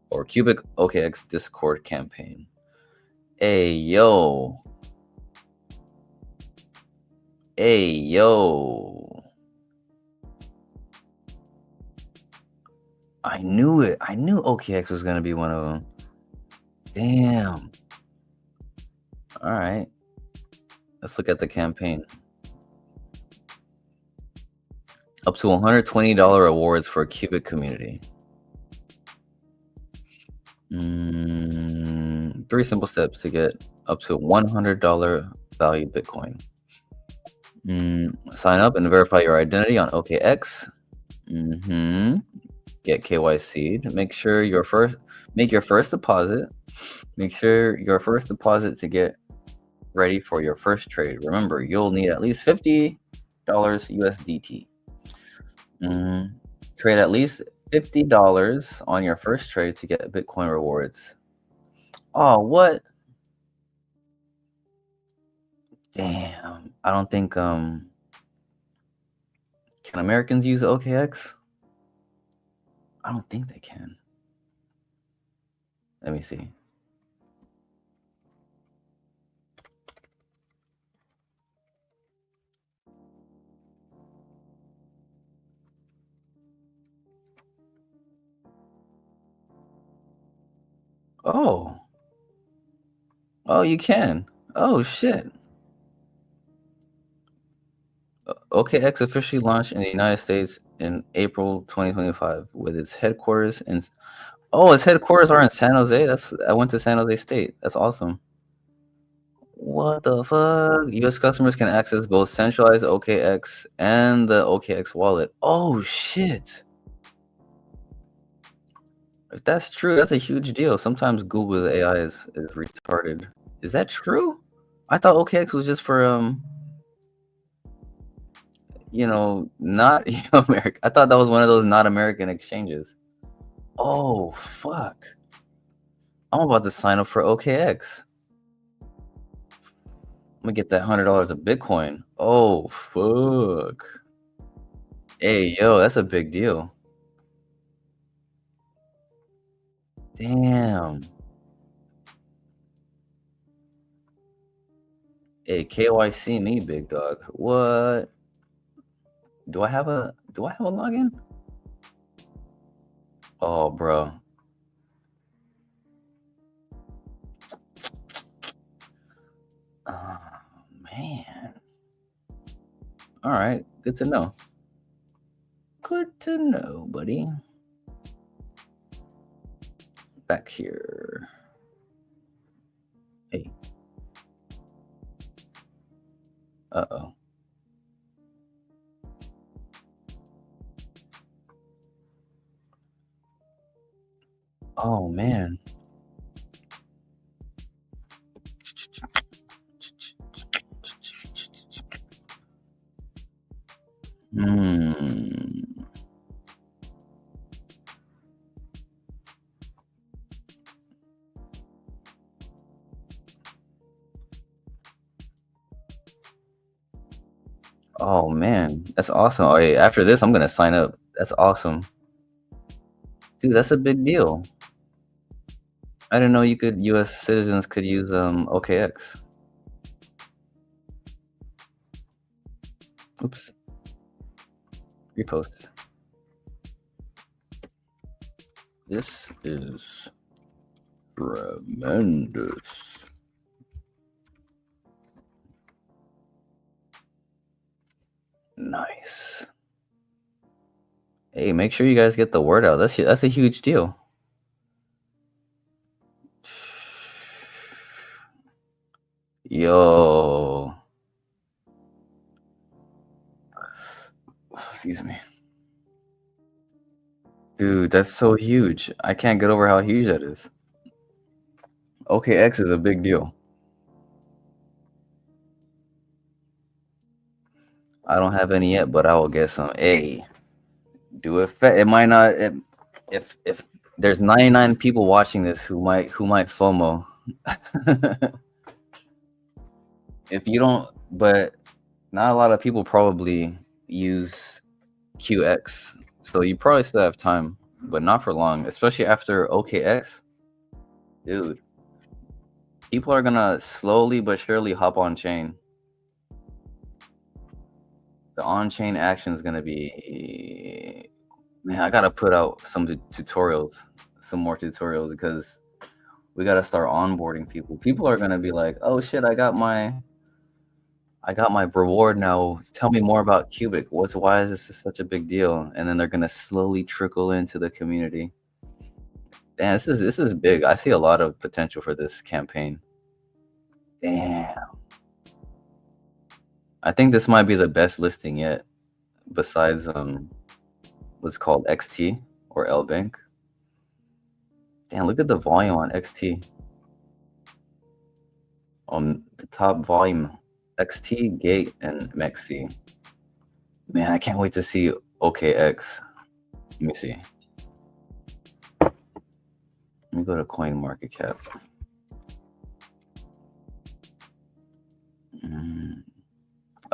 or Qubic OKX Discord campaign. Hey, yo. Hey, yo. I knew it. I knew OKX was going to be one of them. Damn. All right. Let's look at the campaign. Up to $120 rewards for a Qubic community. 3 simple steps to get up to $100 value Bitcoin. Sign up and verify your identity on OKX. Get KYC'd. Make your first deposit. Make sure your first deposit to get ready for your first trade. Remember, you'll need at least $50 USDT. Trade at least $50 on your first trade to get Bitcoin rewards. Oh, what? Damn. I don't think can Americans use OKX? I don't think they can. Let me see. Oh. Oh, you can. Oh, shit. OKX officially launched in the United States in April 2025 with its headquarters in. Oh, its headquarters are in San Jose. I went to San Jose State. That's awesome. What the fuck? U.S. customers can access both centralized OKX and the OKX wallet. Oh shit! If that's true, that's a huge deal. Sometimes Google AI is retarded. Is that true? I thought OKX was just for not America. I thought that was one of those not American exchanges. Oh fuck! I'm about to sign up for OKX. I'm gonna get that $100 of Bitcoin. Oh fuck! Hey yo, that's a big deal. Damn. Hey, KYC me, big dog. What? Do I have a login? Oh, bro. Oh, man. All right. Good to know. Good to know, buddy. Back here. Hey. Uh-oh. Oh, man. Hmm. Oh, man. That's awesome. Oh, yeah. After this, I'm gonna sign up. That's awesome. Dude, that's a big deal. I didn't know U.S. citizens could use OKX. Oops. Repost. This is tremendous. Nice. Hey, make sure you guys get the word out. That's a huge deal. Yo. Excuse me. Dude, that's so huge. I can't get over how huge that is. OKX is a big deal. I don't have any yet, but I will get some. Hey, do it. It might not. If there's 99 people watching this who might FOMO. If you don't, but not a lot of people probably use QX, so you probably still have time, but not for long, especially after OKX. Dude, people are gonna slowly but surely hop on chain. The on-chain action is gonna be, man, I gotta put out some tutorials, some more tutorials, because we gotta start onboarding people. People are gonna be like, oh shit, I got my reward now. Tell me more about Qubic. Why is this such a big deal? And then they're gonna slowly trickle into the community. Damn, this is big. I see a lot of potential for this campaign. Damn. I think this might be the best listing yet, besides what's called XT or LBank. Damn, look at the volume on XT. On the top volume, XT, Gate, and MEXC. Man, I can't wait to see OKX. Let me see. Let me go to CoinMarketCap.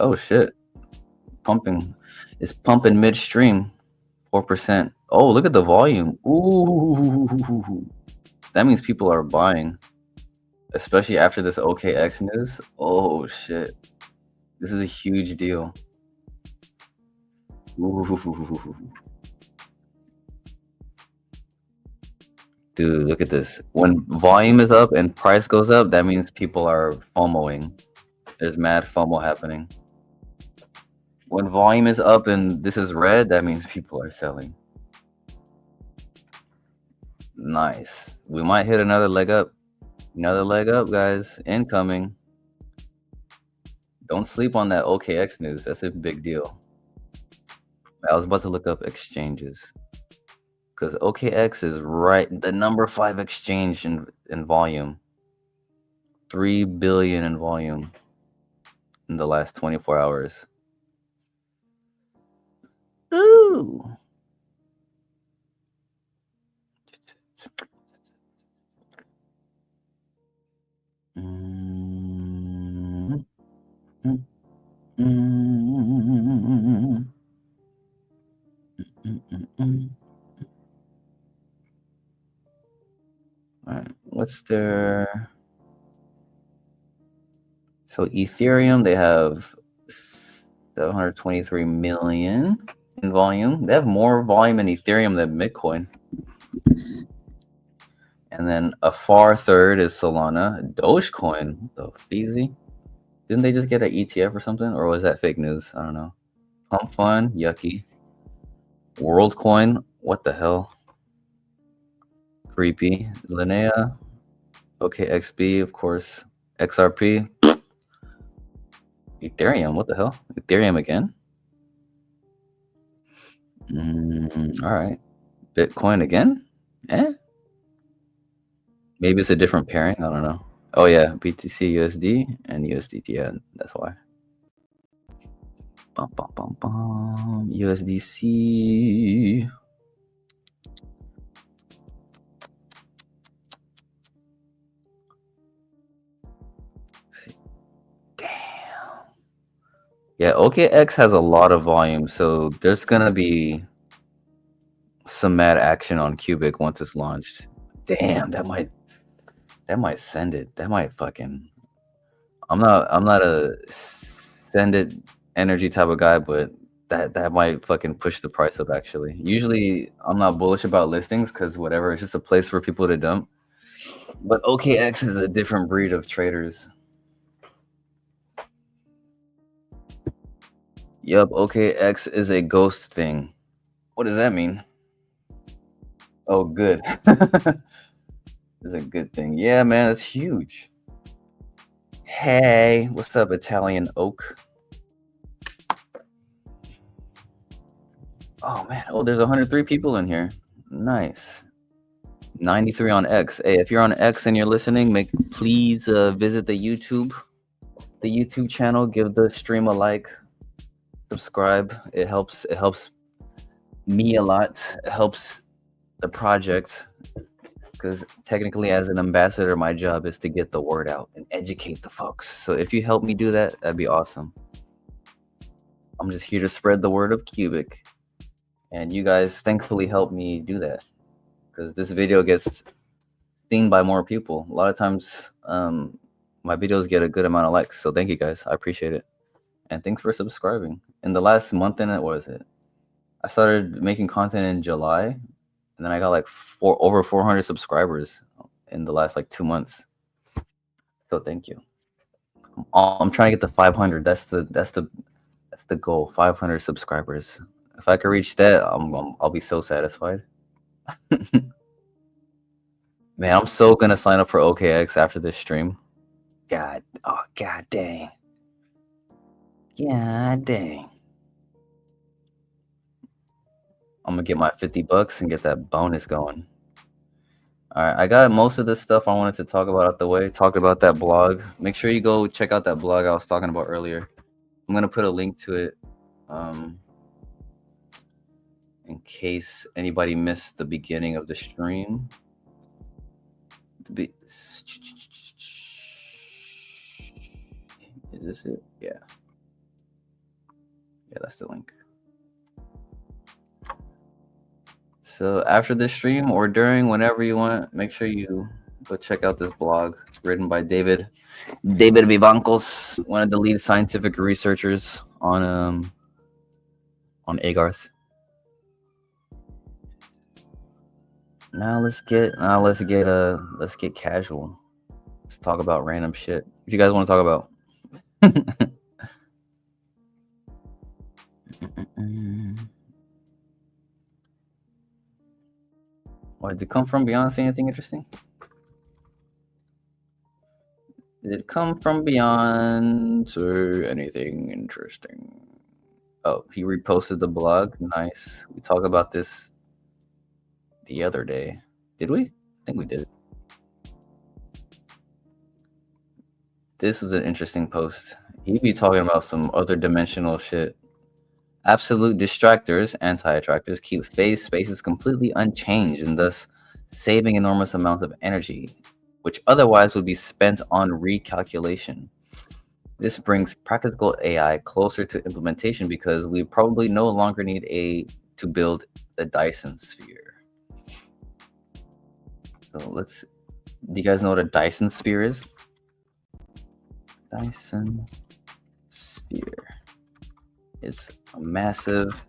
Oh shit. Pumping. It's pumping midstream. 4%. Oh, look at the volume. Ooh. That means people are buying. Especially after this OKX news. Oh shit. This is a huge deal. Ooh. Dude, look at this. When volume is up and price goes up, that means people are FOMOing. There's mad FOMO happening. When volume is up and this is red, that means people are selling. Nice. We might hit another leg up. Another leg up, guys. Incoming. Don't sleep on that OKX news. That's a big deal. I was about to look up exchanges. Because OKX is the number 5 exchange in volume. 3 billion in volume in the last 24 hours. Ooh. All right, what's their... So Ethereum, they have 723 million in volume. They have more volume in Ethereum than Bitcoin. And then a far third is Solana. Dogecoin, the Feezy. Didn't they just get an ETF or something? Or was that fake news? I don't know. Pump Fun, yucky. WorldCoin, what the hell? Creepy. Linnea. OKXB, of course. XRP. Ethereum, what the hell? Ethereum again? All right. Bitcoin again? Maybe it's a different pairing. I don't know. Oh yeah, BTC USD and USDT. Yeah, that's why. USDC. Damn. Yeah, OKX has a lot of volume, so there's gonna be some mad action on Qubic once it's launched. Damn, that might send it. That might fucking... I'm not a send it energy type of guy, but that might fucking push the price up actually. Usually I'm not bullish about listings because whatever, it's just a place for people to dump. But OKX is a different breed of traders. Yup, OKX is a ghost thing. What does that mean? Oh, good. It's a good thing. Yeah, man, it's huge. Hey, what's up, Italian Oak? Oh man, oh, there's 103 people in here. Nice. 93 on X. Hey, if you're on X and you're listening, please visit the YouTube channel. Give the stream a like, subscribe. It helps me a lot. It helps the project, because technically as an ambassador, my job is to get the word out and educate the folks. So if you help me do that, that'd be awesome. I'm just here to spread the word of Qubic, and you guys thankfully help me do that, because this video gets seen by more people. A lot of times my videos get a good amount of likes, so thank you guys. I appreciate it, and thanks for subscribing. In the last month in it, what is it? I started making content in July, and then I got like over 400 subscribers in the last like 2 months. So thank you. I'm trying to get to 500. That's the goal. 500 subscribers. If I could reach that, I'll be so satisfied. Man, I'm so gonna sign up for OKX after this stream. God dang. God dang. I'm gonna get my $50 and get that bonus going. All right, I got most of the stuff I wanted to talk about out the way. Talk about that blog. Make sure you go check out that blog I was talking about earlier. I'm gonna put a link to it in case anybody missed the beginning of the stream. Is this it? Yeah. Yeah, that's the link. So after this stream or during, whenever you want, make sure you go check out this blog written by David Vivancos, one of the lead scientific researchers on Agarth. Now let's get casual. Let's talk about random shit. If you guys want to talk about. What did it come from beyond? Say anything interesting? Did it come from beyond? Say anything interesting? Oh, he reposted the blog. Nice. We talked about this the other day. Did we? I think we did. This was an interesting post. He'd be talking about some other dimensional shit. Absolute distractors, anti-attractors, keep phase spaces completely unchanged and thus saving enormous amounts of energy, which otherwise would be spent on recalculation. This brings practical AI closer to implementation because we probably no longer need to build a Dyson sphere. So let's. Do you guys know what a Dyson sphere is? Dyson sphere. It's a massive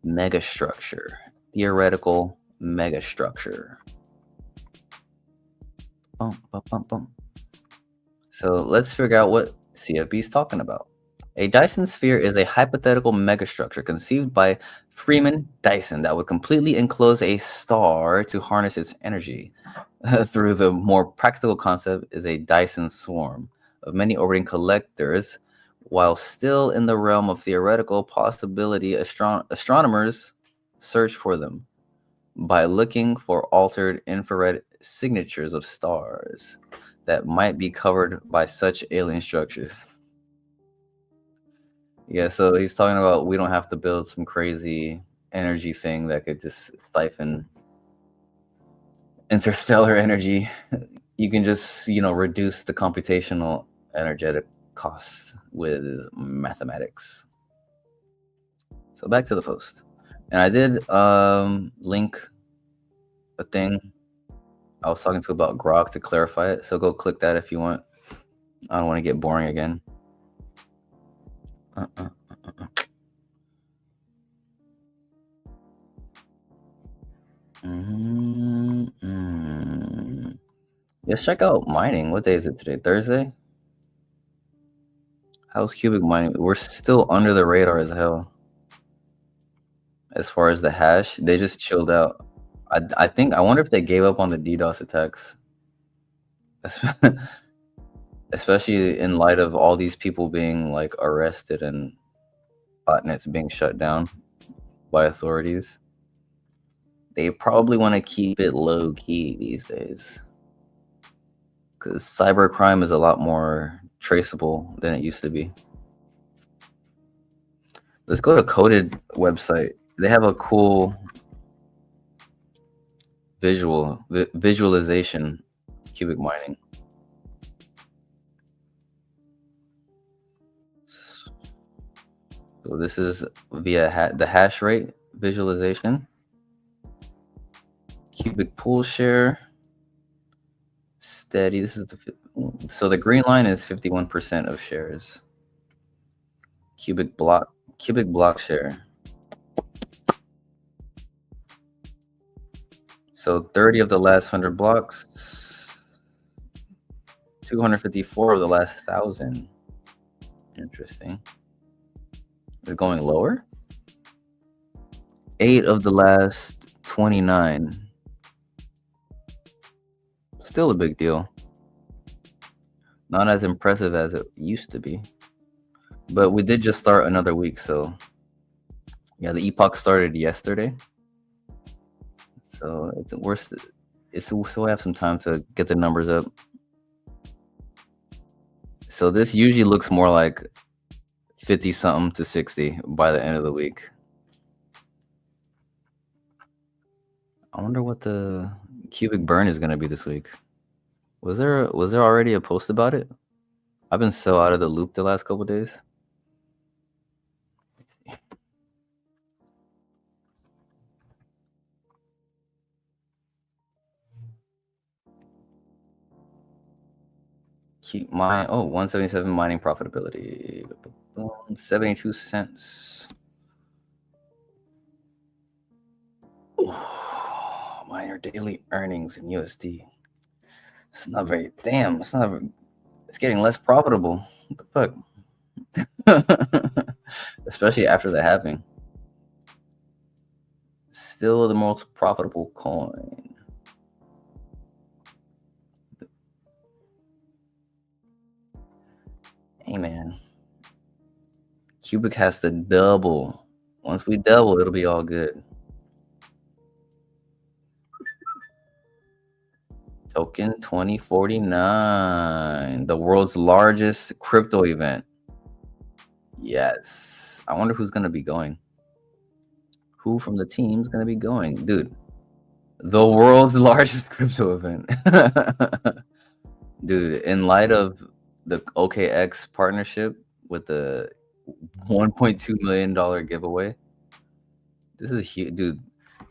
megastructure, theoretical megastructure. Bum, bum, bum, bum. So let's figure out what CFB is talking about. A Dyson sphere is a hypothetical megastructure conceived by Freeman Dyson that would completely enclose a star to harness its energy. Through the more practical concept is a Dyson swarm of many orbiting collectors. While still in the realm of theoretical possibility, astronomers search for them by looking for altered infrared signatures of stars that might be covered by such alien structures. Yeah, so he's talking about we don't have to build some crazy energy thing that could just siphon interstellar energy. You can just, reduce the computational energetic costs with mathematics. So back to the post. And I did link a thing I was talking to about Grok to clarify it. So go click that if you want. I don't want to get boring again. Let's check out mining. What day is it today? Thursday? How's Qubic mining? We're still under the radar as hell. As far as the hash, they just chilled out. I wonder if they gave up on the DDoS attacks. Especially in light of all these people being like arrested and botnets being shut down by authorities. They probably want to keep it low key these days. Because cybercrime is a lot more traceable than it used to be. Let's go to Coded website. They have a cool visualization Qubic mining. So this is via the hash rate visualization. Qubic pool share. Steady. This is so the green line is 51% of shares. Qubic block share. So 30 of the last 100 blocks, 254 of the last 1,000. Interesting. Is it going lower? 8 of the last 29. Still a big deal. Not as impressive as it used to be. But we did just start another week, so yeah, the epoch started yesterday. So so we have some time to get the numbers up. So this usually looks more like 50 something to 60 by the end of the week. I wonder what the Qubic burn is going to be this week. Was there already a post about it? I've been so out of the loop the last couple days. Keep my 177 mining profitability. 72 cents. Miner daily earnings in USD. It's not very it's getting less profitable. What the fuck? Especially after the halving. Still the most profitable coin. Hey man, Qubic has to double. Once we double, it'll be all good. Token 2049, the world's largest crypto event. Yes. I wonder who's gonna be going. Who from the team's gonna be going? Dude, the world's largest crypto event. Dude, in light of the OKX partnership with the $1.2 million giveaway, this is huge. Dude,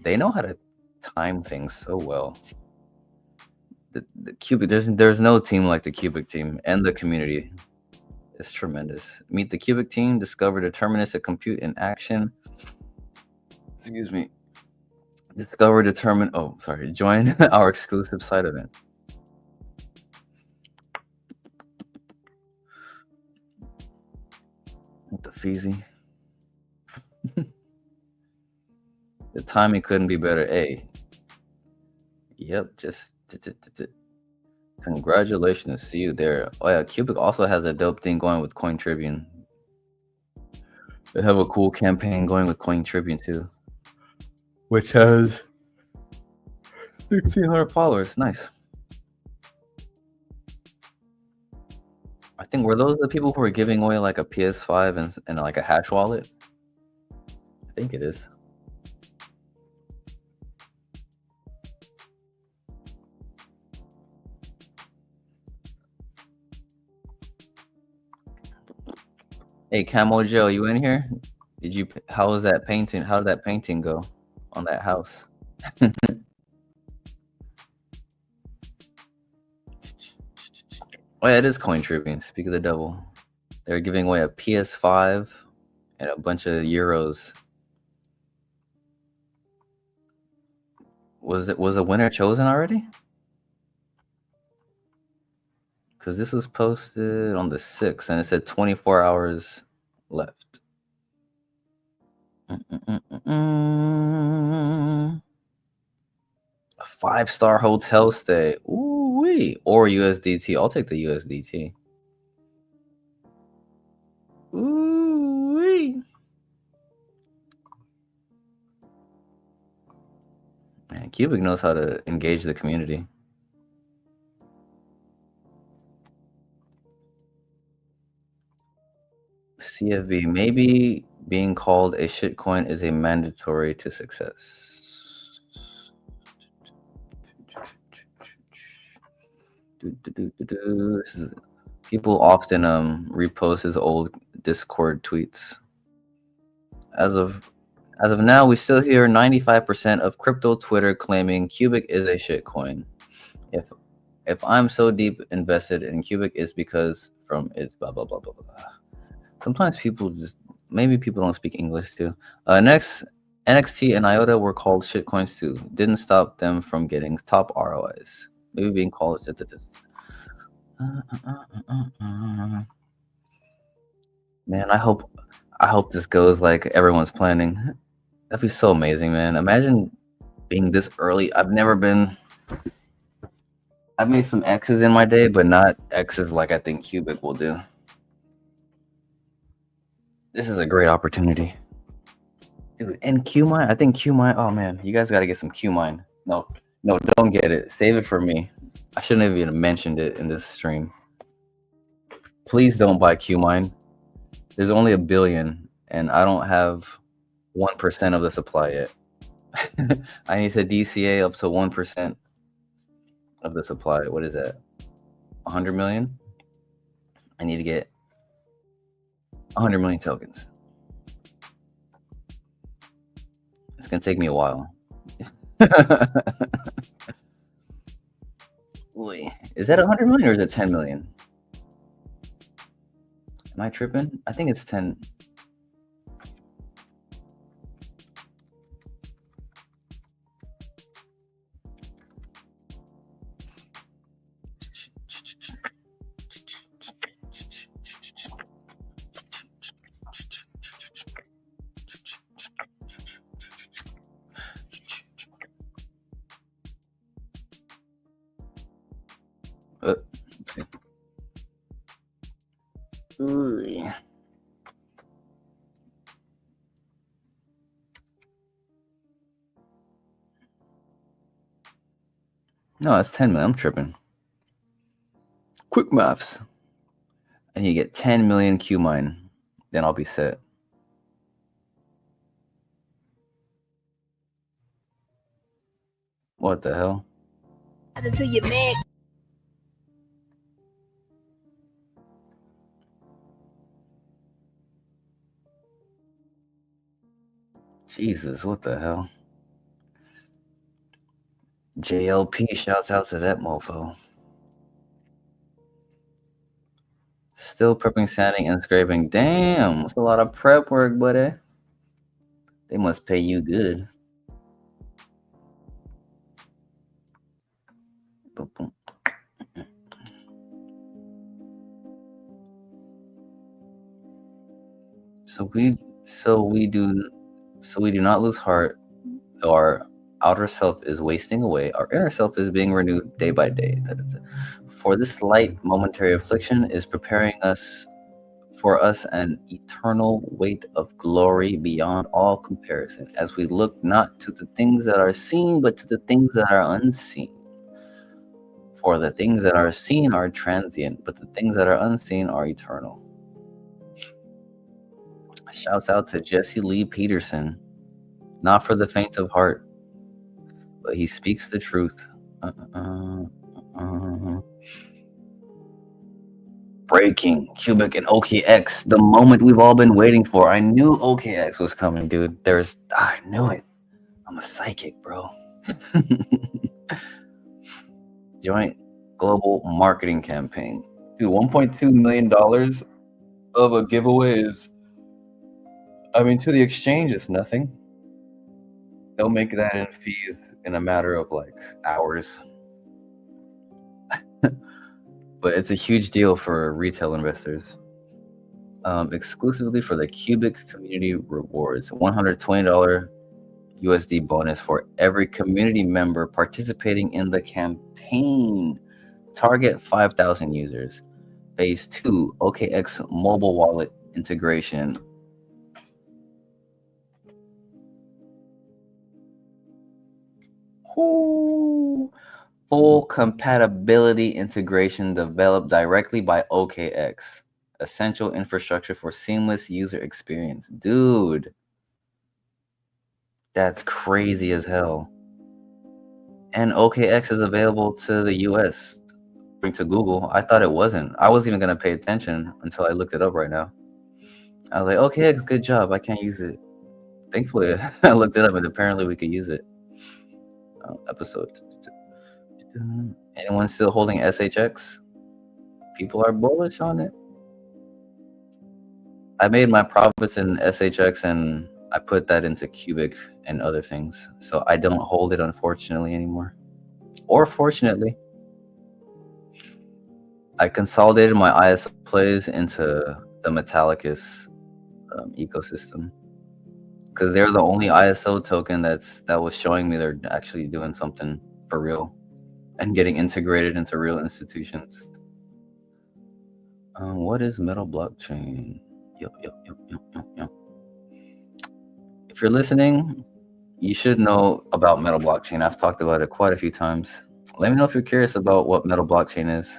they know how to time things so well. The Qubic, there's no team like the Qubic team, and the community is tremendous. Meet the Qubic team, discover deterministic compute in action. Excuse me. Join our exclusive side event. With the Feezy. The timing couldn't be better. Hey. Yep, just congratulations. See you there. Oh yeah, Qubic also has a dope thing going with Coin Tribune. They have a cool campaign going with Coin Tribune too, which has 1,600 followers. Nice. I think were those the people who were giving away like a PS5 and like a hash wallet? I think it is. Hey, Camo Joe, you in here? How was that painting? How did that painting go on that house? Oh yeah, it is Coin Tribune. Speak of the devil. They're giving away a PS5 and a bunch of euros. Was a winner chosen already? Because this was posted on the 6th and it said 24 hours left. A 5-star hotel stay. Ooh wee. Or USDT. I'll take the USDT. Ooh wee. Man, Qubic knows how to engage the community. CFB, maybe being called a shitcoin is a mandatory to success. People often repost his old Discord tweets. As of now, we still hear 95% of crypto Twitter claiming Qubic is a shitcoin. If I'm so deep invested in Qubic, it's because from its blah blah blah blah blah. Sometimes maybe people don't speak English too. Next, NXT and IOTA were called shitcoins too. Didn't stop them from getting top ROIs. Maybe being called Man, I hope this goes like everyone's planning. That'd be so amazing, man. Imagine being this early. I've made some X's in my day, but not X's like I think Qubic will do. This is a great opportunity. Dude, and Qmine, I think Qmine, oh man, you guys got to get some Qmine. No, don't get it. Save it for me. I shouldn't have even mentioned it in this stream. Please don't buy Qmine. There's only 1 billion, and I don't have 1% of the supply yet. I need to DCA up to 1% of the supply. What is that? 100 million? I need to get 100 million tokens. It's gonna take me a while. Wait, is that 100 million or is it 10 million? Am I tripping? I think it's 10. let's see. Ooh. No, it's 10 million. I'm tripping. Quick maths. And you get 10 million Q mine. Then I'll be set. What the hell? Until you neck. Jesus, what the hell? JLP shouts out to that mofo. Still prepping, sanding, and scraping. Damn, that's a lot of prep work, buddy. They must pay you good. Boom, boom. So we do not lose heart. Our outer self is wasting away. Our inner self is being renewed day by day. For this light momentary affliction is preparing us for us an eternal weight of glory beyond all comparison, as we look not to the things that are seen, but to the things that are unseen. For the things that are seen are transient, but the things that are unseen are eternal. Shouts out to Jesse Lee Peterson. Not for the faint of heart, but he speaks the truth. Breaking Qubic and OKX, the moment we've all been waiting for. I knew OKX was coming, dude. I knew it. I'm a psychic, bro. Joint global marketing campaign. Dude, $1.2 million of a giveaway is, I mean, to the exchange, it's nothing. They'll make that in fees in a matter of like hours. But it's a huge deal for retail investors. Exclusively for the Qubic community rewards, $120 USD bonus for every community member participating in the campaign. Target 5,000 users. Phase 2, OKX mobile wallet integration. Ooh. Full compatibility integration developed directly by OKX. Essential infrastructure for seamless user experience. Dude, that's crazy as hell. And OKX is available to the US. According to Google. I thought it wasn't. I wasn't even going to pay attention until I looked it up right now. I was like, OKX, good job. I can't use it. Thankfully, I looked it up and apparently we could use it. Episode. Anyone still holding SHX? People are bullish on it. I made my profits in SHX and I put that into Qubic and other things. So I don't hold it, unfortunately, anymore. Or fortunately. I consolidated my ISO plays into the Metallicus ecosystem. Because they're the only ISO token that was showing me they're actually doing something for real and getting integrated into real institutions. What is Metal Blockchain? Yo. If you're listening, you should know about Metal Blockchain. I've talked about it quite a few times. Let me know if you're curious about what Metal Blockchain is.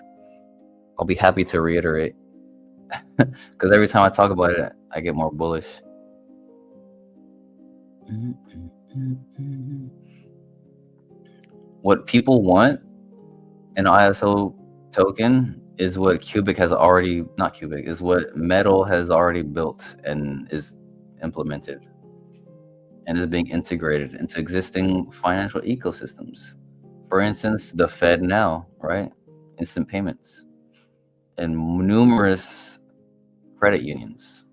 I'll be happy to reiterate. Because every time I talk about it, I get more bullish. What people want an ISO token is what Qubic has already, not Qubic, is what Metal has already built and is implemented and is being integrated into existing financial ecosystems. For instance, the Fed now, right? Instant payments and numerous credit unions.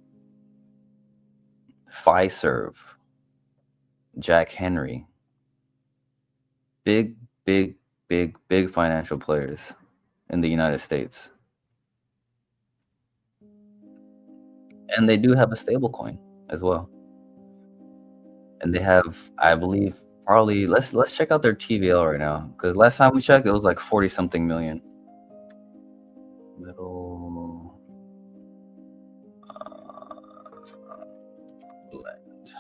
Fiserv, Jack Henry, big financial players in the United States. And they do have a stable coin as well. And they have, I believe, probably, let's check out their TVL right now. Because last time we checked, it was like 40 something million. Metal blend.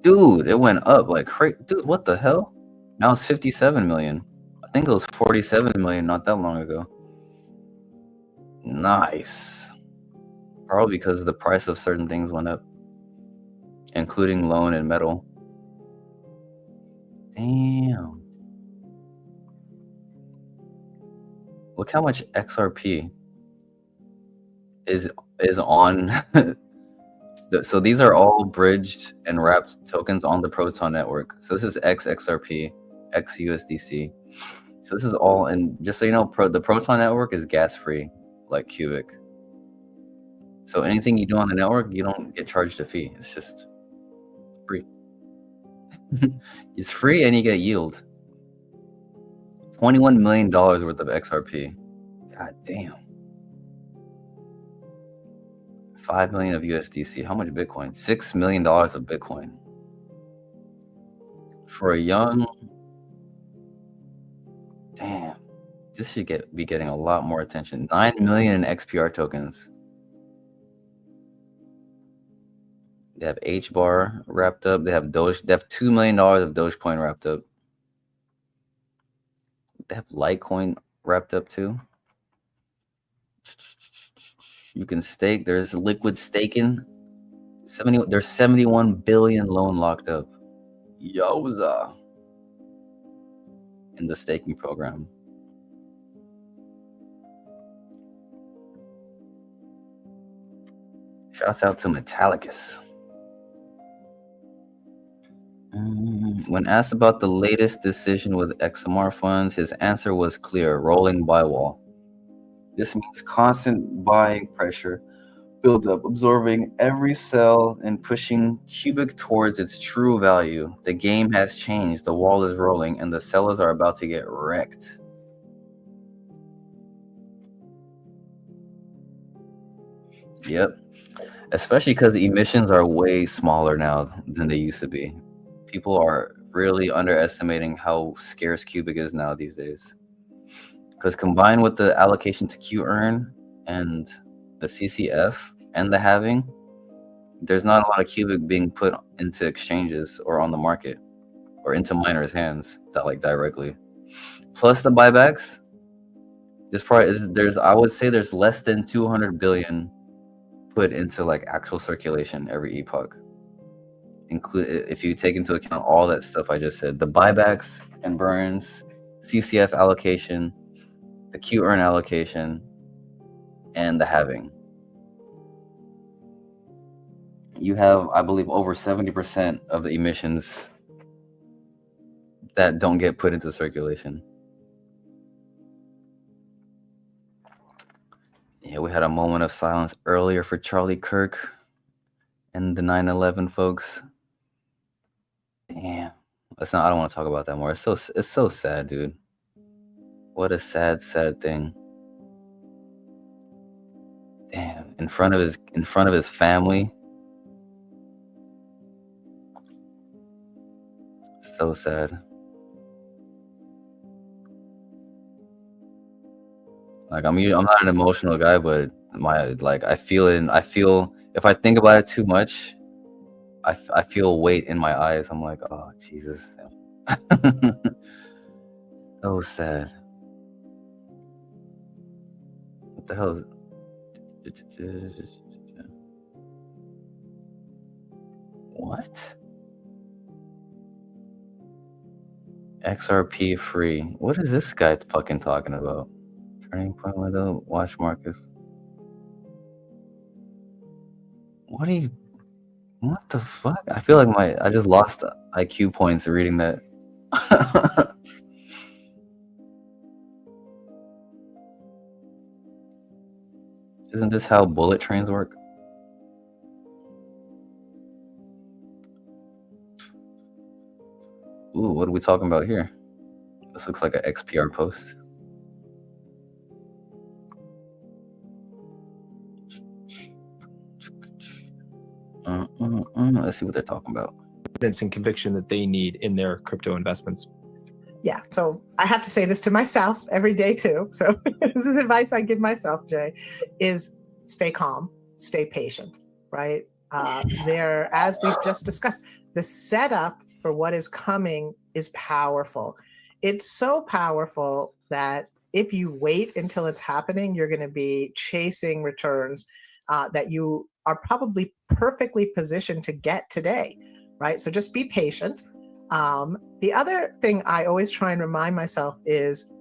Dude, it went up like crazy. Dude, what the hell? Now it's 57 million. I think it was 47 million not that long ago. Nice. Probably because the price of certain things went up, including loan and metal. Damn. Look how much XRP is on. So these are all bridged and wrapped tokens on the Proton network. So this is XXRP, XUSDC. So this is all, and just so you know, the Proton network is gas free, like Qubic. So anything you do on the network, you don't get charged a fee. It's just free. It's free and you get yield. $21 million worth of XRP. God damn. 5 million of USDC. How much Bitcoin? $6 million of Bitcoin. For a young, damn, this should be getting a lot more attention. 9 million in XPR tokens. They have HBAR wrapped up. They have Doge. They have $2 million of Dogecoin wrapped up. They have Litecoin wrapped up too. You can stake. There's liquid staking. There's 71 billion loan locked up. Yoza. In the staking program. Shouts out to Metallicus. When asked about the latest decision with XMR funds, his answer was clear: rolling buy wall. This means constant buying pressure, build up, absorbing every sell and pushing Qubic towards its true value. The game has changed. The wall is rolling and the sellers are about to get wrecked. Yep. Especially because the emissions are way smaller now than they used to be. People are really underestimating how scarce Qubic is now these days. Because combined with the allocation to Q-earn and the CCF and the halving, there's not a lot of Qubic being put into exchanges or on the market or into miners' hands directly. Plus the buybacks, I would say there's less than 200 billion put into like actual circulation every epoch. If you take into account all that stuff I just said, the buybacks and burns, CCF allocation, the Q-earn allocation, and the halving. You have, I believe, over 70% of the emissions that don't get put into circulation. Yeah, we had a moment of silence earlier for Charlie Kirk and the 9/11 folks. Damn. I don't want to talk about that more. It's so sad, dude. What a sad thing. Damn. In front of his family. So sad. Like I'm not an emotional guy, but I feel if I think about it too much, I feel weight in my eyes. I'm like, oh Jesus. So sad. What the hell is it? What? XRP free. What is this guy fucking talking about? Turning point window, watch market. What the fuck? I feel like I just lost IQ points reading that. Isn't this how bullet trains work? Ooh, what are we talking about here? This looks like an XPR post. Let's see what they're talking about. and conviction that they need in their crypto investments? Yeah, so I have to say this to myself every day too. So this is advice I give myself, Jay, is stay calm, stay patient, right? As we've just discussed, the setup for what is coming is powerful. It's so powerful that if you wait until it's happening, you're going to be chasing returns that you are probably perfectly positioned to get today, right? So just be patient. The other thing I always try and remind myself is,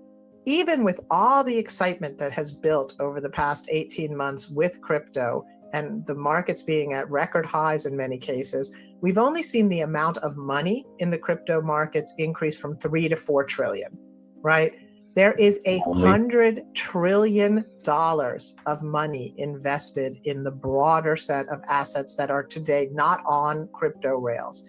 even with all the excitement that has built over the past 18 months with crypto and the markets being at record highs in many cases, we've only seen the amount of money in the crypto markets increase from 3 to 4 trillion, right? There is $100 trillion of money invested in the broader set of assets that are today not on crypto rails.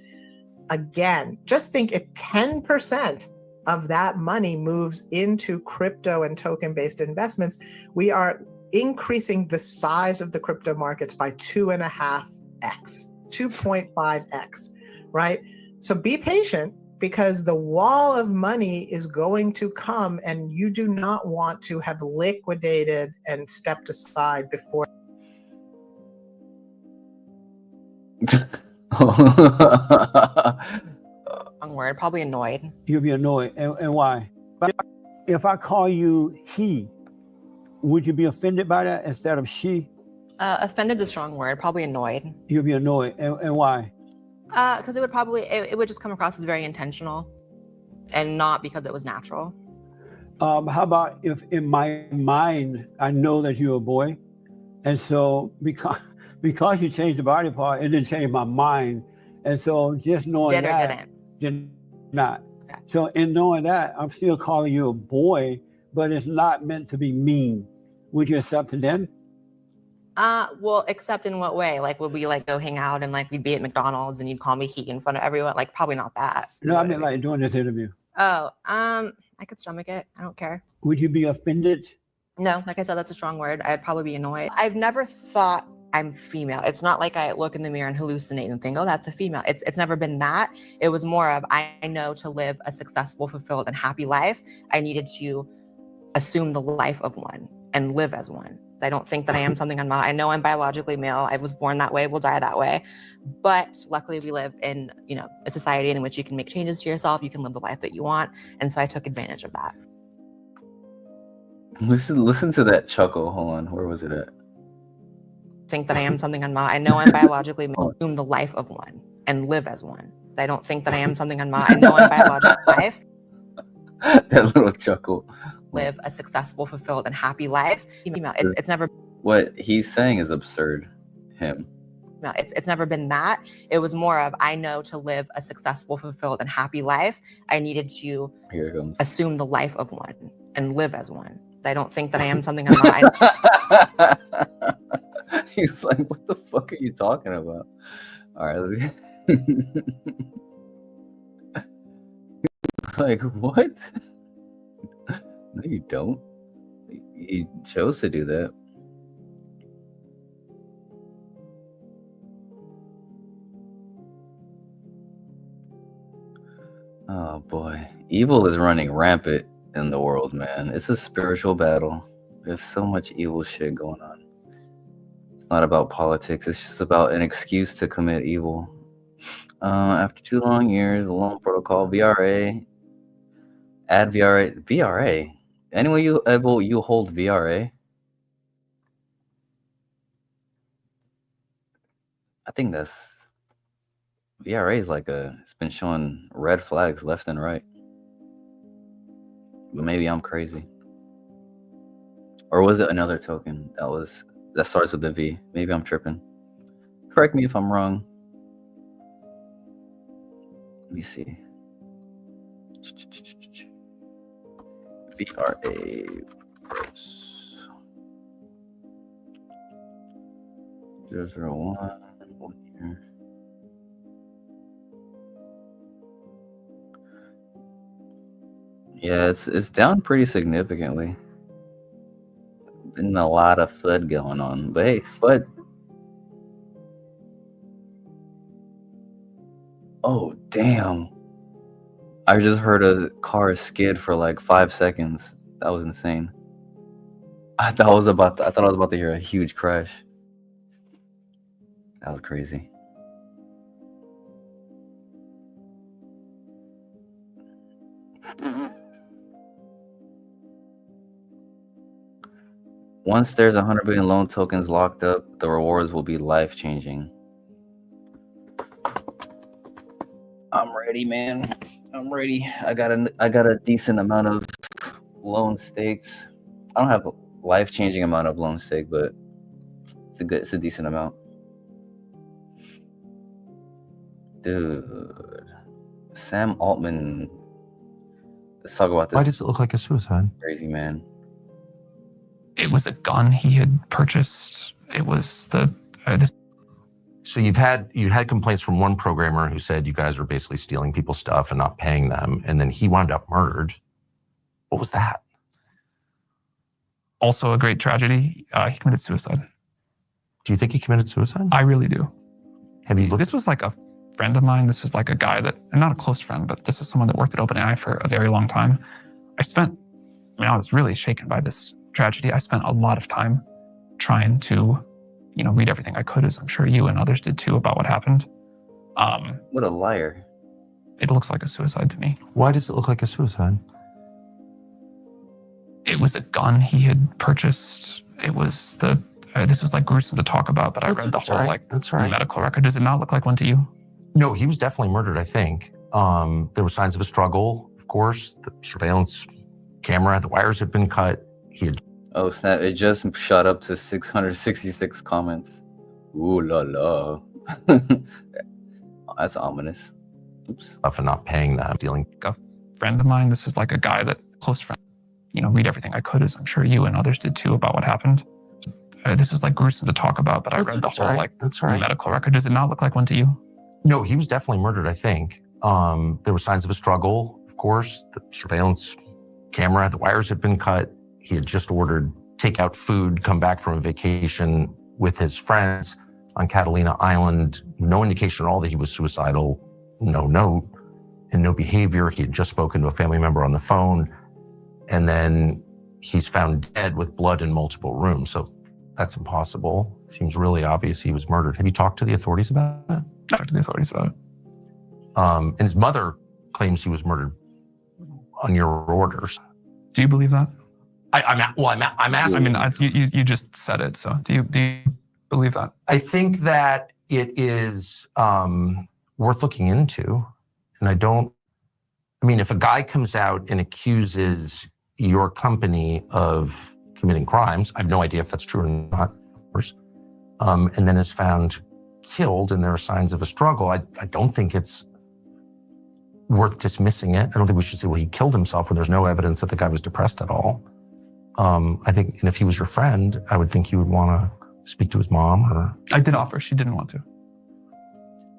Again, just think if 10% of that money moves into crypto and token-based investments, we are increasing the size of the crypto markets by 2.5x, 2.5x, right? So be patient, because the wall of money is going to come, and you do not want to have liquidated and stepped aside before. Wrong word, probably annoyed. You'll be annoyed, and why? If I call you he, would you be offended by that instead of she? Offended is a strong word, probably annoyed. You'll be annoyed, and why? Because it would just come across as very intentional, and not because it was natural. How about if in my mind I know that you're a boy, and so because you changed the body part, it didn't change my mind, and so just knowing that did not. Okay. So in knowing that, I'm still calling you a boy, but it's not meant to be mean. Would you accept it then? Well, accept in what way? Like, would we like go hang out and like we'd be at McDonald's and you'd call me he in front of everyone? Like, probably not that. No, I mean like doing this interview. Oh, I could stomach it. I don't care. Would you be offended? No, like I said, that's a strong word. I'd probably be annoyed. I've never thought I'm female. It's not like I look in the mirror and hallucinate and think, oh, that's a female. It's never been that. It was more of, I know to live a successful, fulfilled, and happy life, I needed to assume the life of one and live as one. I don't think that I am something I'm not. I know I'm biologically male. I was born that way, will die that way. But luckily we live in, a society in which you can make changes to yourself. You can live the life that you want. And so I took advantage of that. Listen to that chuckle. Hold on. Where was it at? Think that I am something I'm not. I know I'm biologically male. Assume the life of one and live as one. I don't think that I am something I'm not. I know I'm biologically life. That little chuckle. Live a successful, fulfilled, and happy life. It's never. What he's saying is absurd. Him. It's never been that. It was more of, I know to live a successful, fulfilled, and happy life, I needed to assume the life of one and live as one. I don't think that I am something I'm not. He's like, what the fuck are you talking about? All right. Like, what? No, you don't. You chose to do that. Oh boy. Evil is running rampant in the world, man. It's a spiritual battle. There's so much evil shit going on. It's not about politics. It's just about an excuse to commit evil. After 2 long years, the loan protocol, VRA, add VRA. VRA? Anyone you hold VRA? I think that's VRA is like it's been showing red flags left and right. But maybe I'm crazy. Or was it another token that starts with a V? Maybe I'm tripping. Correct me if I'm wrong. Let me see. VRA Pros 001 1 year. Yeah, it's down pretty significantly. Been a lot of FUD going on, but hey, FUD. Oh, damn. I just heard a car skid for like 5 seconds. That was insane. I thought I was about to hear a huge crash. That was crazy. Once there's 100 billion loan tokens locked up, the rewards will be life-changing. I'm ready, man. I'm ready. I got a decent amount of loan stakes. I don't have a life-changing amount of loan stake, but it's a decent amount. Dude, Sam Altman. Let's talk about this. Why does it look like a suicide? Crazy man. It was a gun he had purchased. It was So you had complaints from one programmer who said you guys were basically stealing people's stuff and not paying them, and then he wound up murdered. What was that? also a great tragedy. He committed suicide. Do you think he committed suicide? I really do. Have you looked? This was like a friend of mine. This is like a guy that, and not a close friend, but this is someone that worked at OpenAI for a very long time. I was really shaken by this tragedy. I spent a lot of time trying to, read everything I could, as I'm sure you and others did too, about what happened. What a liar. It looks like a suicide to me. Why does it look like a suicide? It was a gun he had purchased. It was this is like gruesome to talk about, but I read the whole That's right. medical record. Does it not look like one to you? No, he was definitely murdered, I think. There were signs of a struggle, of course. The surveillance camera, the wires had been cut. He had... Oh snap, it just shot up to 666 comments. Ooh la la. That's ominous. Oops. for not paying them, dealing. A friend of mine, this is like a guy that, close friend, read everything I could, as I'm sure you and others did too, about what happened. This is like gruesome to talk about, but I read the whole medical record. Does it not look like one to you? No, he was definitely murdered, I think. There were signs of a struggle, of course. The surveillance camera, the wires had been cut. He had just ordered takeout food, come back from a vacation with his friends on Catalina Island. No indication at all that he was suicidal. No note and no behavior. He had just spoken to a family member on the phone. And then he's found dead with blood in multiple rooms. So that's impossible. Seems really obvious he was murdered. Have you talked to the authorities about it? Talked to the authorities about it. And his mother claims he was murdered on your orders. Do you believe that? I'm asking. I mean, you just said it. So do you believe that? I think that it is worth looking into. And if a guy comes out and accuses your company of committing crimes, I have no idea if that's true or not, of course, and then is found killed and there are signs of a struggle, I don't think it's worth dismissing it. I don't think we should say, well, he killed himself when there's no evidence that the guy was depressed at all. I think, and if he was your friend, I would think you would want to speak to his mom or... I did offer. She didn't want to.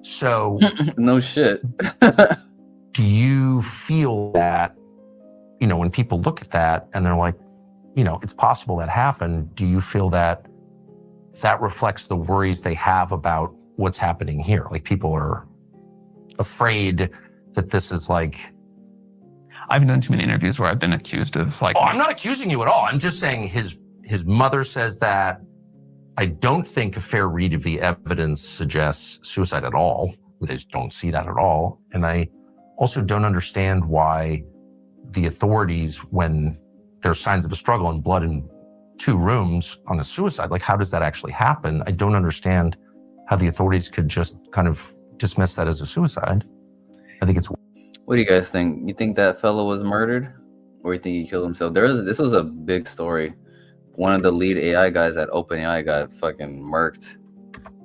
So... No shit. Do you feel that, when people look at that and they're like, it's possible that happened, do you feel that that reflects the worries they have about what's happening here? Like people are afraid that this is like... I've done too many interviews where I've been accused of like... Oh, I'm not accusing you at all. I'm just saying his mother says that. I don't think a fair read of the evidence suggests suicide at all. I just don't see that at all. And I also don't understand why the authorities, when there's signs of a struggle and blood in 2 rooms on a suicide, like how does that actually happen? I don't understand how the authorities could just kind of dismiss that as a suicide. I think it's... What do you guys think? You think that fellow was murdered, or you think he killed himself? This was a big story. One of the lead AI guys at OpenAI got fucking murked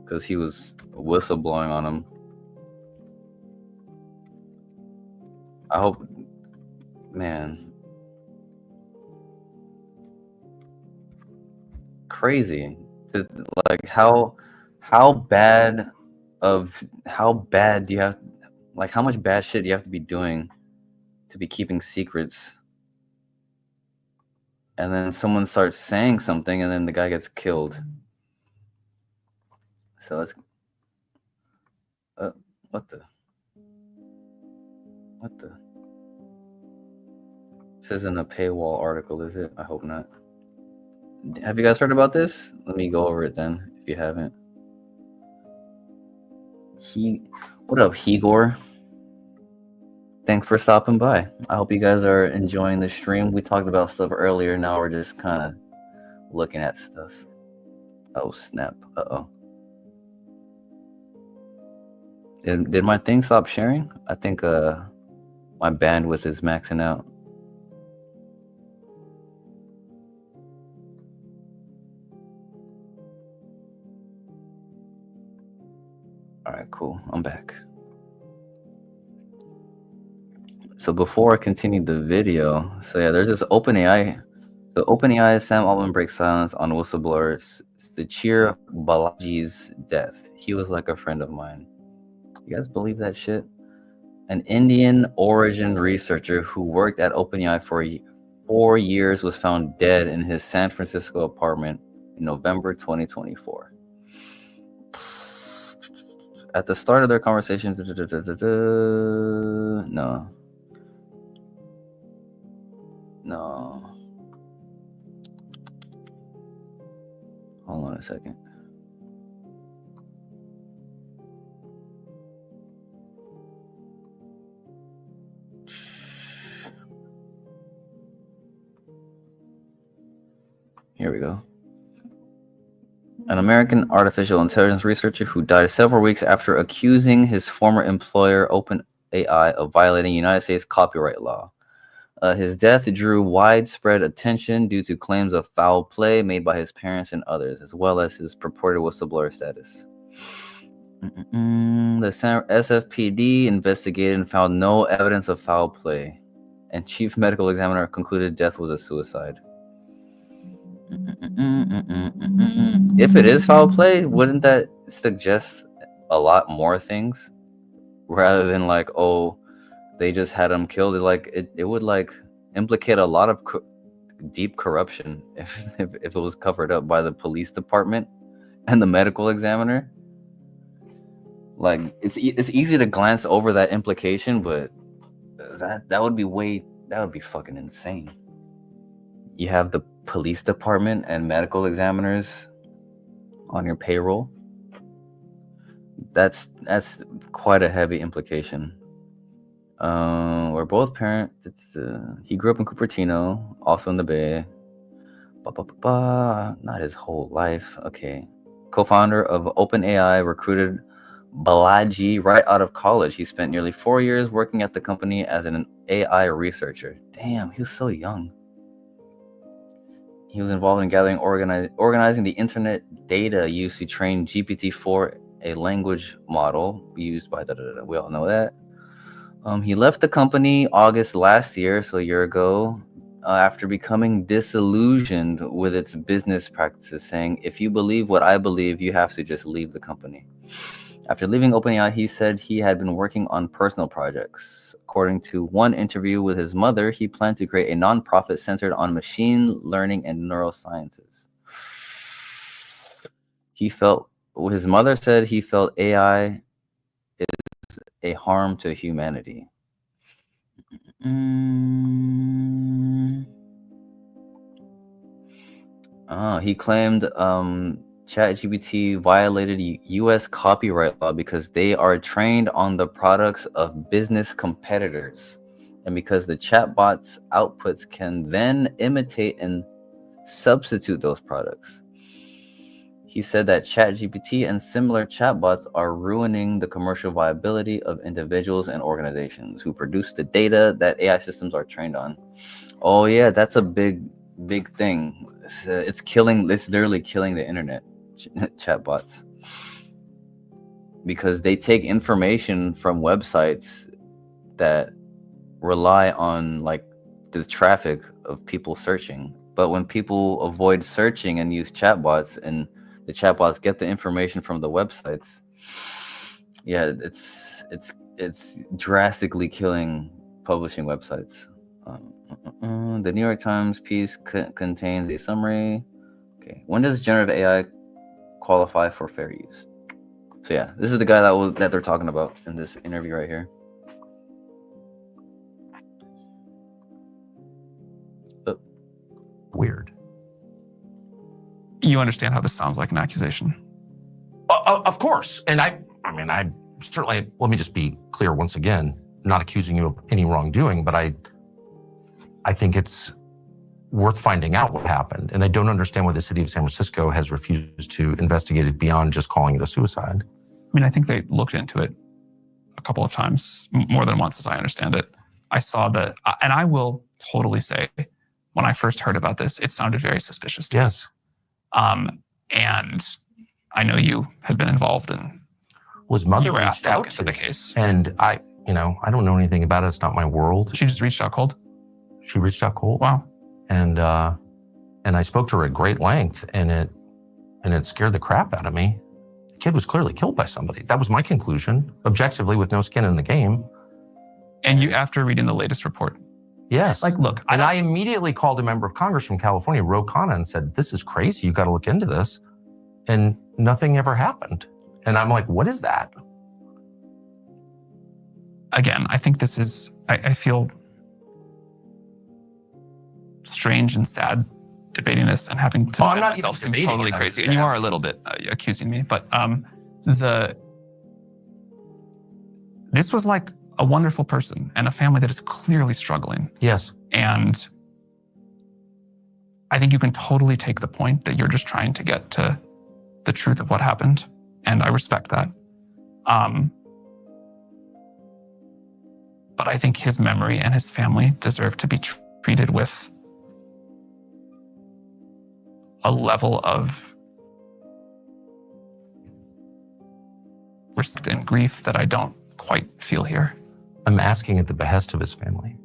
because he was whistleblowing on him. I hope, man, crazy. Like how bad do you have? Like, how much bad shit do you have to be doing to be keeping secrets? And then someone starts saying something, and then the guy gets killed. So let's... what the... What the? This isn't a paywall article, is it? I hope not. Have you guys heard about this? Let me go over it then, if you haven't. What up, Hegor? Thanks for stopping by. I hope you guys are enjoying the stream. We talked about stuff earlier. Now we're just kind of looking at stuff. Oh, snap. Uh-oh. Did my thing stop sharing? I think my bandwidth is maxing out. All right, cool. I'm back. So before I continue the video, so yeah, there's this OpenAI. So OpenAI, Sam Altman breaks silence on whistleblower Sachir Balaji's death. He was like a friend of mine. You guys believe that shit? An Indian origin researcher who worked at OpenAI for 4 years was found dead in his San Francisco apartment in November 2024. At the start of their conversation, no. Hold on a second. Here we go. An American artificial intelligence researcher who died several weeks after accusing his former employer, OpenAI, of violating United States copyright law. His death drew widespread attention due to claims of foul play made by his parents and others, as well as his purported whistleblower status. The SFPD investigated and found no evidence of foul play, and chief medical examiner concluded death was a suicide. If it is foul play, wouldn't that suggest a lot more things rather than like, oh, they just had him killed? It would like implicate a lot of deep corruption if it was covered up by the police department and the medical examiner. Like it's easy to glance over that implication, but that would be fucking insane. You have the police department and medical examiners on your payroll. That's quite a heavy implication. We're both parents. He grew up in Cupertino, also in the Bay. Not his whole life. Okay. Co-founder of OpenAI recruited Balaji right out of college. He spent nearly 4 years working at the company as an AI researcher. Damn, he was so young. He was involved in gathering, organizing the internet data used to train GPT-4, a language model used by we all know that. He left the company August last year, so a year ago, after becoming disillusioned with its business practices, saying, "If you believe what I believe, you have to just leave the company." After leaving OpenAI, he said he had been working on personal projects. According to one interview with his mother, he planned to create a nonprofit centered on machine learning and neurosciences. His mother said he felt AI is a harm to humanity. He claimed ChatGPT violated U.S. copyright law because they are trained on the products of business competitors, and because the chatbot's outputs can then imitate and substitute those products. He said that ChatGPT and similar chatbots are ruining the commercial viability of individuals and organizations who produce the data that AI systems are trained on. Oh yeah, that's a big thing. It's literally killing the internet, chatbots, because they take information from websites that rely on like the traffic of people searching. But when people avoid searching and use chatbots, and the chatbots get the information from the websites, yeah, it's drastically killing publishing websites. The New York Times piece contains a summary. Okay, when does generative AI qualify for fair use? So yeah, this is the guy that they're talking about in this interview right here. weird. You understand how this sounds like an accusation? Of course. And I certainly, let me just be clear once again, not accusing you of any wrongdoing, but I think it's worth finding out what happened. And I don't understand why the city of San Francisco has refused to investigate it beyond just calling it a suicide. I mean, I think they looked into it a couple of times, more than once, as I understand it. I saw and I will totally say, when I first heard about this, it sounded very suspicious to me. Yes. And I know you had been involved in. His mother you were reached asked to look out into to the me. case. And I don't know anything about it. It's not my world. She just reached out cold? She reached out cold. Wow. And I spoke to her at great length, and it scared the crap out of me. The kid was clearly killed by somebody. That was my conclusion, objectively, with no skin in the game. And you, after reading the latest report? Yes. Like, look. I immediately called a member of Congress from California, Ro Khanna, and said, this is crazy. You got to look into this. And nothing ever happened. And I'm like, what is that? Again, I think this is, I feel strange and sad debating this and having to defend myself seems totally crazy. And you are a little bit accusing me, but this was like a wonderful person and a family that is clearly struggling. Yes. And I think you can totally take the point that you're just trying to get to the truth of what happened. And I respect that. But I think his memory and his family deserve to be treated with a level of respect and grief that I don't quite feel here. I'm asking at the behest of his family.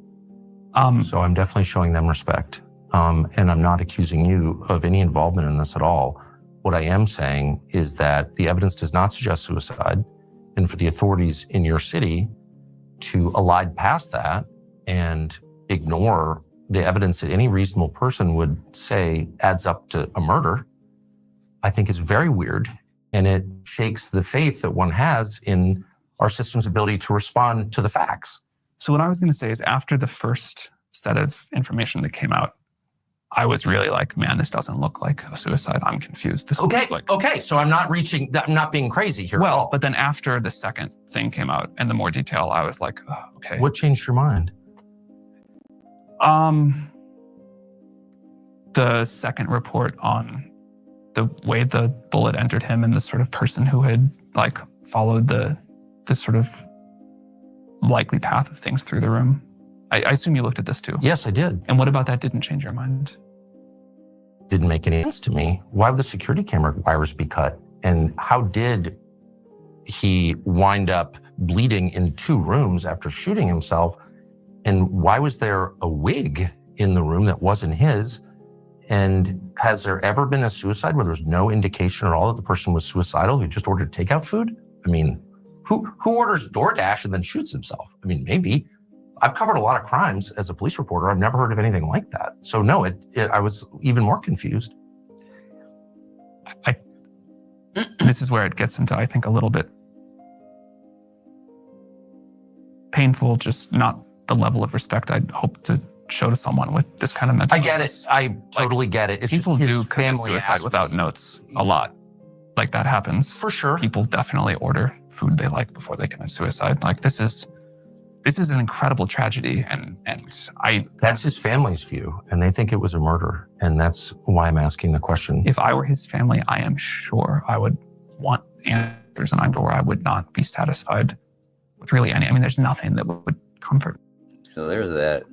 So I'm definitely showing them respect. And I'm not accusing you of any involvement in this at all. What I am saying is that the evidence does not suggest suicide, and for the authorities in your city to elide past that and ignore the evidence that any reasonable person would say adds up to a murder, I think is very weird. And it shakes the faith that one has in our system's ability to respond to the facts. So what I was going to say is, after the first set of information that came out, I was really like, man, this doesn't look like a suicide. I'm confused. This looks like... Okay. So I'm not being crazy here. Well, but then after the second thing came out and the more detail, I was like, oh, okay. What changed your mind? The second report on the way the bullet entered him and the sort of person who had like followed the sort of likely path of things through the room. I assume you looked at this too. Yes, I did. And what about that didn't change your mind? Didn't make any sense to me. Why would the security camera wires be cut? And how did he wind up bleeding in 2 rooms after shooting himself? And why was there a wig in the room that wasn't his? And has there ever been a suicide where there's no indication at all that the person was suicidal, who just ordered takeout food? I mean, who orders DoorDash and then shoots himself? I mean, maybe. I've covered a lot of crimes as a police reporter. I've never heard of anything like that. So no, I was even more confused. This is where it gets into, I think, a little bit painful, just not the level of respect I'd hope to show to someone with this kind of mental illness. I get illness. it. I totally get it. It's people just do commit suicide without notes a lot. Like, that happens. For sure. People definitely order food they like before they commit suicide. Like, this is an incredible tragedy, and that's his family's view, and they think it was a murder, and that's why I'm asking the question. If I were his family, I am sure I would want answers, and I'm sure I would not be satisfied with really any. I mean, there's nothing that would comfort. So there's that.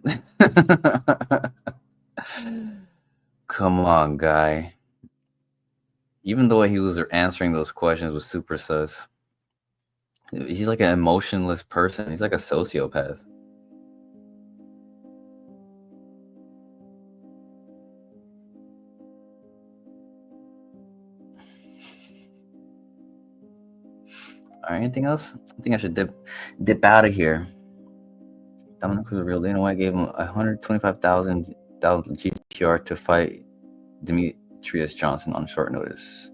Come on, guy. Even the way he was answering those questions was super sus. He's like an emotionless person. He's like a sociopath. All right, anything else? I think I should dip out of here. Dominic was a real. Dana White gave him $125,000 GTR to fight Demetrius Johnson on short notice.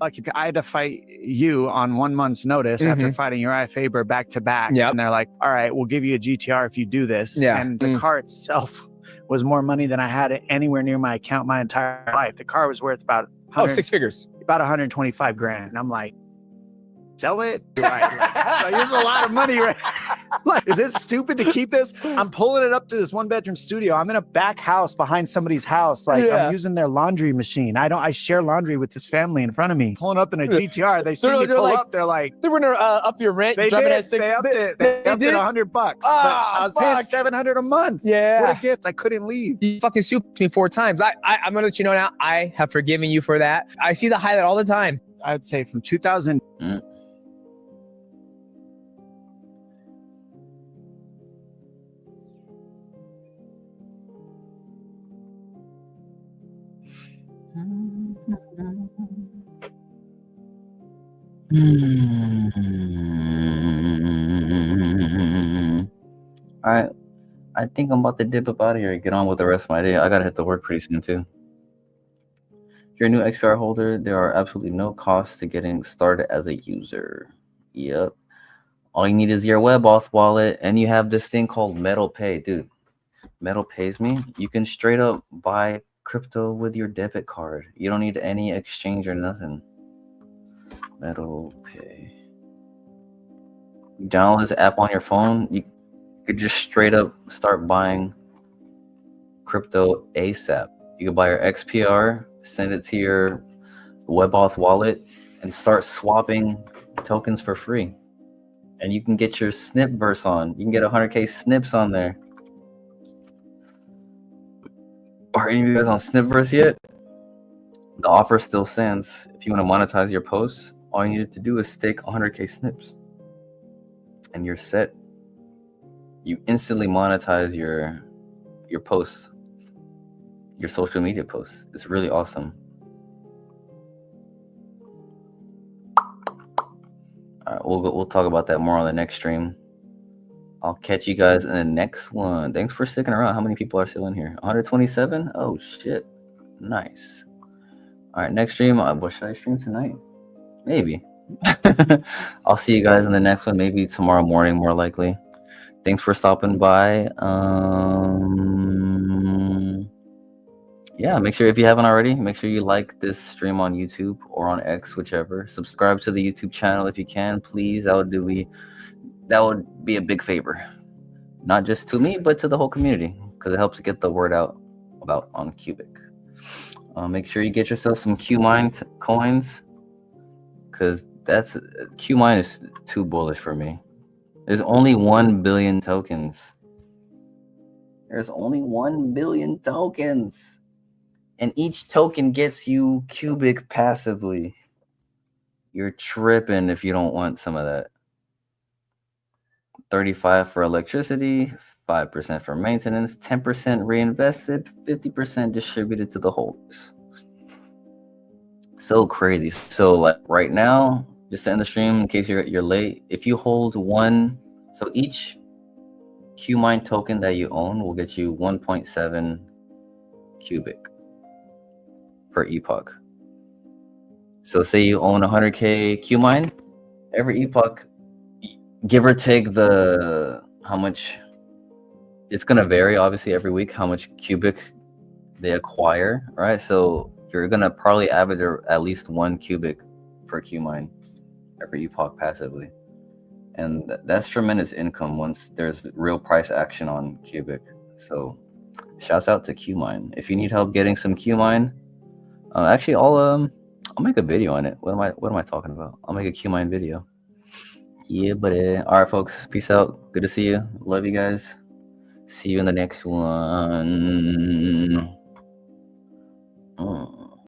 Like, I had to fight you on 1 month's notice after fighting Uriah Faber back to back. And they're like, all right, we'll give you a GTR if you do this. And the car itself was more money than I had anywhere near my account my entire life. The car was worth about 6 figures. about 125 grand. And I'm like, sell it? Like, this is a lot of money, right? Like, is it stupid to keep this? I'm pulling it up to this 1-bedroom studio. I'm in a back house behind somebody's house. Like, I'm using their laundry machine. I share laundry with this family in front of me. Pulling up in a GTR. They see me pull up. They're like, They were gonna up your rent. they drop it did. at 6. They upped it. They upped it $100. But I was paying $700 a month. Yeah. What a gift. I couldn't leave. You fucking sued me 4 times. I'm gonna let you know now. I have forgiven you for that. I see the highlight all the time. I'd say from 2000. All right. I think I'm about to dip up out of here and get on with the rest of my day. I gotta hit the work pretty soon too. If you're a new XPR holder, there are absolutely no costs to getting started as a user. Yep. All you need is your WebAuth wallet, and you have this thing called Metal Pay. Dude, Metal Pays Me. You can straight up buy crypto with your debit card. You don't need any exchange or nothing. Metal Pay. You download this app on your phone. You could just straight up start buying crypto ASAP. You could buy your XPR, send it to your WebAuth wallet, and start swapping tokens for free. And you can get your Snipverse on. You can get 100K snips on there. Are any of you guys on Snipverse yet? The offer still stands. If you want to monetize your posts, all you needed to do is stake 100K snips. And you're set. You instantly monetize your posts, your social media posts. It's really awesome. All right, we'll talk about that more on the next stream. I'll catch you guys in the next one. Thanks for sticking around. How many people are still in here? 127? Oh shit. Nice. All right, next stream. What should I stream tonight? Maybe. I'll see you guys in the next one. Maybe tomorrow morning, more likely. Thanks for stopping by. Yeah, make sure, if you haven't already, make sure you like this stream on YouTube or on X, whichever. Subscribe to the YouTube channel if you can, please. That would be a big favor, not just to me, but to the whole community, because it helps get the word out about on Qubic. Make sure you get yourself some Qmine coins, because Qmine is too bullish for me. There's only 1 billion tokens. There's only 1 billion tokens. And each token gets you Qubic passively. You're tripping if you don't want some of that. 35 for electricity, 5% for maintenance, 10% reinvested, 50% distributed to the holders. So crazy. So like right now, just to end the stream in case you're late, if you hold one, so each Qmine token that you own will get you 1.7 Qubic per epoch. So say you own 100K Qmine, every epoch, give or take how much, it's gonna vary obviously every week how much Qubic they acquire, right? So you're gonna probably average at least 1 Qubic per Qmine every epoch passively. And that's tremendous income once there's real price action on Qubic. So shouts out to Qmine. If you need help getting some Qmine, actually I'll make a video on it. What am I talking about? I'll make a Qmine video. Yeah, buddy. All right, folks. Peace out. Good to see you. Love you guys. See you in the next one.